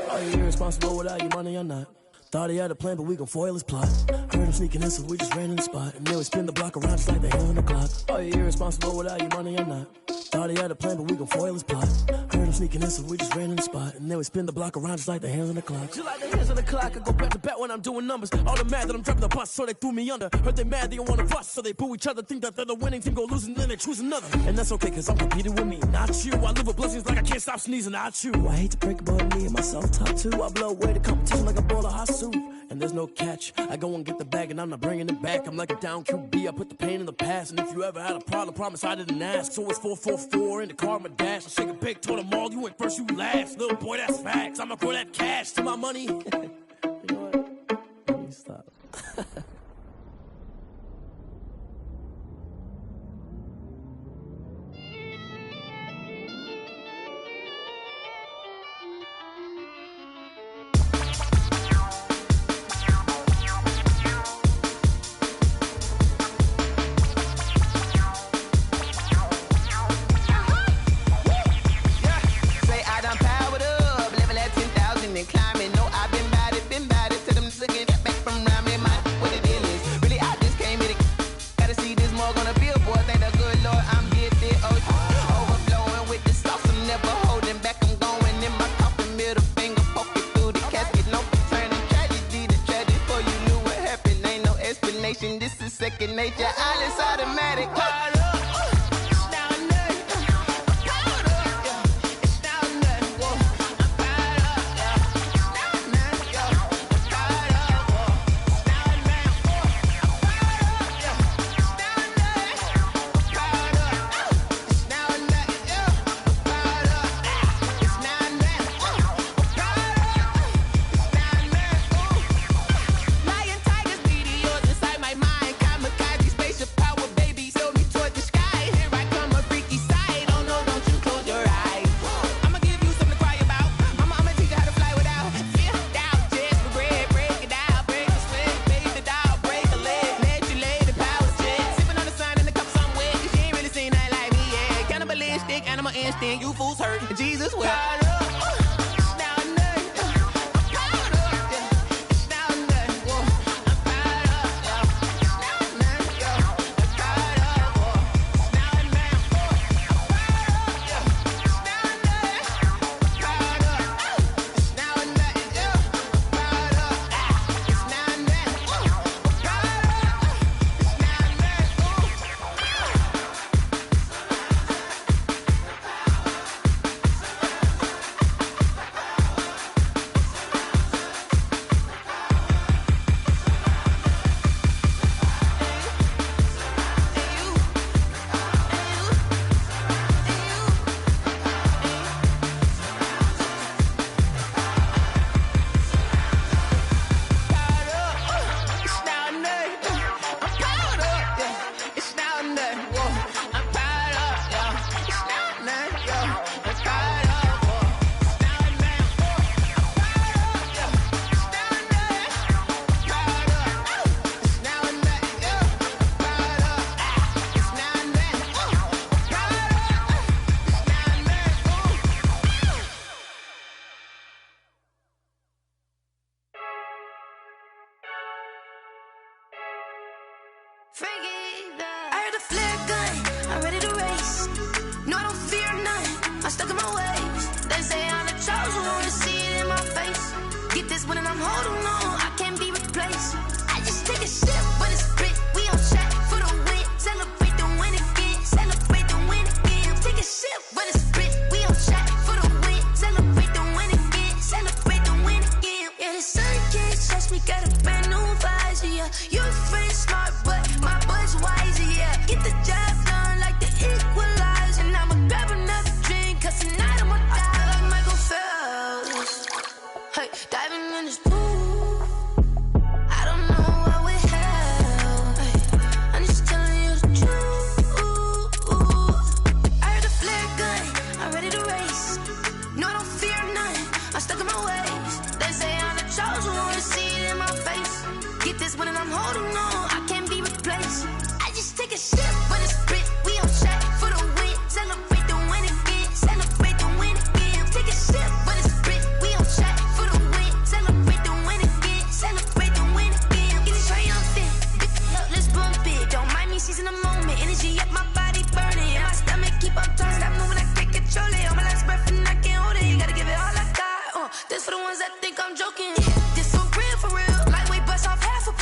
Are you irresponsible without your money or not? Thought he had a plan, but we gon' foil his plot. Heard him sneaking in, so we just ran in the spot. And then we spin the block around just like the hands on the clock. Are you irresponsible without your money or not? Thought he had a plan, but we gon' foil his plot. Heard him sneaking in, so we just ran in the spot. And then we spin the block around just like the hands on the clock. Just like the hands on the clock, I go back to back when I'm doing numbers. All the mad that I'm dropping the bus, so they threw me under. Heard they mad, they don't wanna bust, so they boo each other. Think that they're the winning team, go losing, then they choose another. And that's okay, cause I'm competing with me, not you. I live with blessings like I can't stop sneezing, not you. I hate to break about me and my self-talk too. I blow away the competition like a bowl of hot soup. And there's no catch. I go and get the bag and I'm not bringing it back. I'm like a down QB, I put the pain in the past. And if you ever had a problem, promise I didn't ask. So it's 444 in the car, my dash. I shake a big, told them all, you went first, you last. Little boy, that's facts. I'ma throw that cash to my money. You know what? Let me stop. This is second nature, all is automatic. stuck in my ways. They say I'm the chosen one, see it in my face. Get this one and I'm holding on, I can't be replaced. I just take a sip, but it's split. We on track for the win. Celebrate the win again. Celebrate the win again. Take a sip, but it's split. We on track for the win. Celebrate the win again. Celebrate the win again. Yeah, the sun can't touch me. Got a brand new visor. Yeah, your friend smart, but my bud's wiser. Yeah, get the job done like the equalizer. And I'ma grab another drink, 'cause tonight I'ma die like Michael Phelps. Hey, diving in this pool. I'm holding on, I can't be replaced. I just take a sip, but it's split. We on track for the win. Celebrate the win again. Celebrate the win again. Take a sip, but it's split. We on track for the win. Celebrate the win again. Celebrate the win again. Get it triumphant. Look, let's bump it. Don't mind me seizing the moment. Energy up my body burning. And my stomach keep on turning. Stop moving, I can't control it. On my last breath and I can't hold it. You gotta give it all I got. This for the ones that think I'm joking. This for real, for real. Lightweight bust off half a.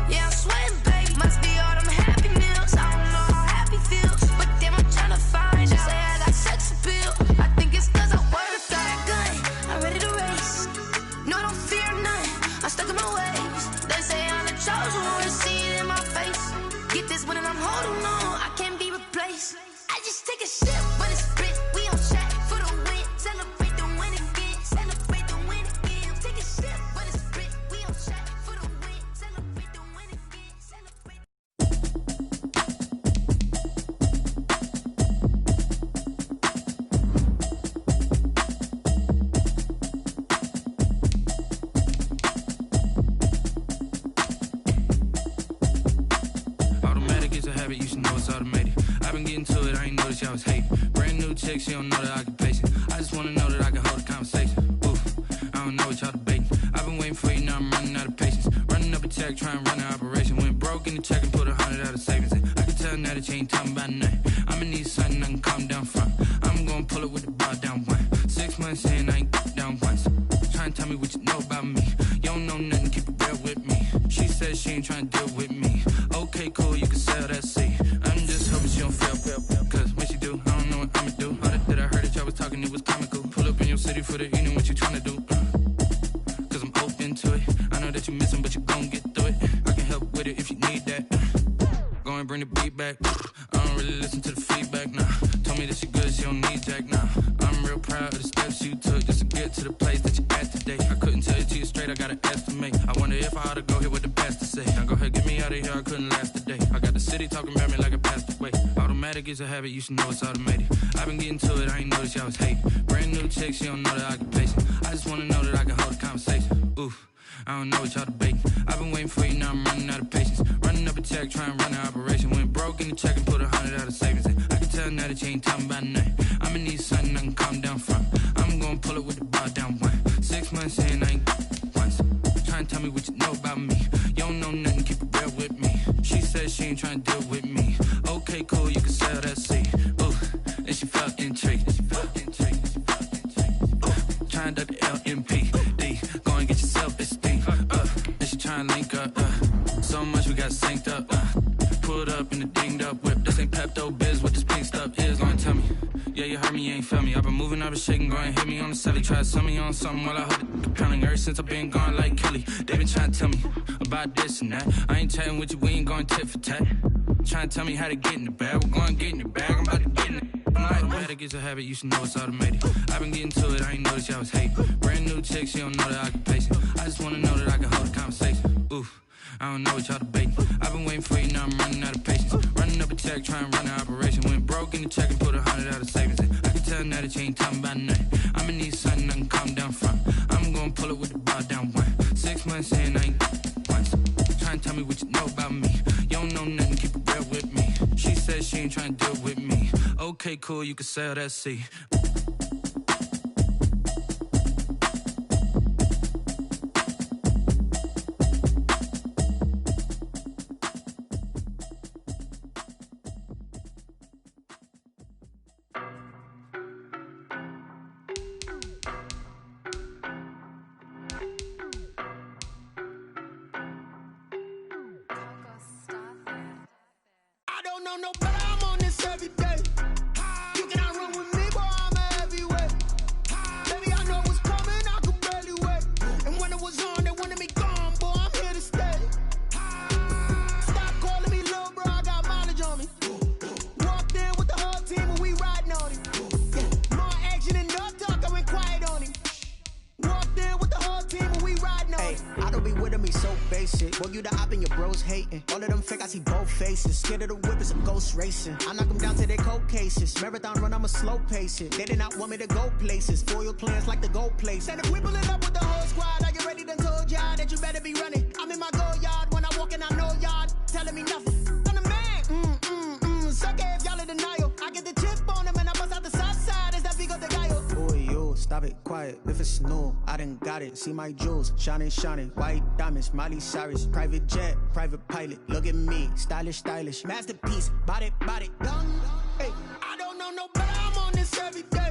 Yeah, I'm sweating, babe. Must be all them happy meals. I don't know how happy feels, but damn, I'm tryna find you. Say I got sex appeal. I think it's 'cause I work that gun. I'm ready to race. No, I don't fear none. I'm stuck in my ways. They say I'm the chosen one. See it in my face. Get this one and I'm holding on. I can't be replaced. I just take a sip, but it's split. We on track for the win. Celebrate the win again. Celebrate the win again. Take a sip, but it's split. We on track for the win. Celebrate the win again. Celebrate. Automatic is a habit, you should know it's automated. I've been getting to it, I ain't noticed y'all was hating. Brand new chick, she don't know that I can pace it. I just wanna know that I can hold a conversation. Oof, I don't know what y'all debating. I've been waiting for you, now I'm running out of patience. Running up a check, trying to run an operation. Went broke in the check and put 100 out of savings in. I can tell now that you ain't talking about nothing. I'ma need something I can calm down from. I'm gonna pull it with the bar down one. 6 months in, I ain't down once. Trying to tell me what you know about me. You don't know nothing, keep it real with me. She said she ain't trying to deal with me. Okay, cool, you can sell that seat. I'm just hoping she don't fail. 'Cause when she do, I don't know what I'ma do. All that I heard that y'all was talking, it was comical. Pull up in your city for the evening, what you trying to do? 'Cause I'm open to it. I know that you missing, but you gon' get through it. I can help with it if you need that. Go and bring the beat back. I don't really listen to the feedback, nah. Told me that she good, she don't need Jack, nah. I'm real proud of the steps you took just to get to the place that you at today. I couldn't tell it to you straight, I gotta estimate. I wonder if I ought to go here with the best to say. Now go ahead, get me out of here, I couldn't last today. I got the city talking about me like I passed away. Automatic is a habit, you should know it's automated. I've been getting to it, I ain't noticed y'all was hating. Brand new chick, she don't know that I can pace it. I just wanna know that I can hold a conversation. Oof, I don't know what y'all debating. I've been waiting for you, now I'm running out of patience. Running up a check, trying to run an operation. Went broke in the check and put 100 out of savings in. I can tell now that you ain't talking about nothing. I'ma need something I can calm down from. I'm gonna pull it with the bar down one. 6 months in, I ain't once. Trying to tell me what you know about me. You don't know nothing, keep it real with me. She said she ain't trying to deal with me. Okay, cool, you can sell that seat. Ooh, and she felt intrigued. Trying to duck the LMP. D, go and get your self-esteem. And she trying to link up. So much we got synced up. Pulled up in the dinged up whip. This ain't Pepto-Biz, what this pink stuff is. Long tell me. Yeah, you heard me, you ain't felt me. I've been moving, I've been shaking, go and hit me on the celly. Try to sell me on something while I hold it pounding. Ever since I've been gone like Kelly. They been trying to tell me about this and that. I ain't chatting with you, we ain't going tit for tat. Trying to tell me how to get in the bag. We're going to get in the bag, I'm about to get in it. Automatic is a habit, you should know it's automated. I've been getting to it, I ain't noticed y'all was hating. Brand new chick, she don't know that I can pace it. I just wanna know that I can hold a conversation. Oof, I don't know what y'all debating. I've been waiting for you, now I'm running out of patience. Running up a check, trying to run an operation. Went broke in the check and put 100 out of savings in. I can tell now that you ain't talking about nothing. I'ma need something I can calm down from. I'm gonna pull it with the bar down one. 6 months in, I ain't once. Trying to tell me what you know about me. You don't know nothing, keep it real with me. She said she ain't trying to deal with me. Okay, cool, you can sell that seat. know no better, I'm on this every day. You cannot run with me, boy, I'm a heavyweight. Baby, I know what's coming, I could barely wait. And when it was on, they wanted me gone, boy, I'm here to stay. Stop calling me little bro, I got mileage on me. Walked in with the whole team and we riding on him. More action and no talk, I went quiet on him. Walked in with the whole team and we riding on him. I don't be with me so basic. Boy, you the op and your bros hating. All of them fake, I see both faces. Scared of the whip, it's a ghost racing. I knock them down to their cold cases. Marathon run, I'ma slow pace it. They did not want me to go places. Foil plans like the gold place. And if we pulling up with the whole squad, are you ready? Done told y'all that you better be running. I'm in my go yard. When I walk in, I know y'all telling me nothing. I'm the man. Suck it if y'all in denial. I get the chip on them and I bust out the south side. Is that Vigo de Gallo? Boy, yo, stop it, quiet. If it's new, I done got it. See my jewels, shining, shining. White diamonds, Miley Cyrus. Private jet, private pilot. Look at me, stylish, stylish. Masterpiece, body, young. Hey, I don't know no better, I'm on this every day.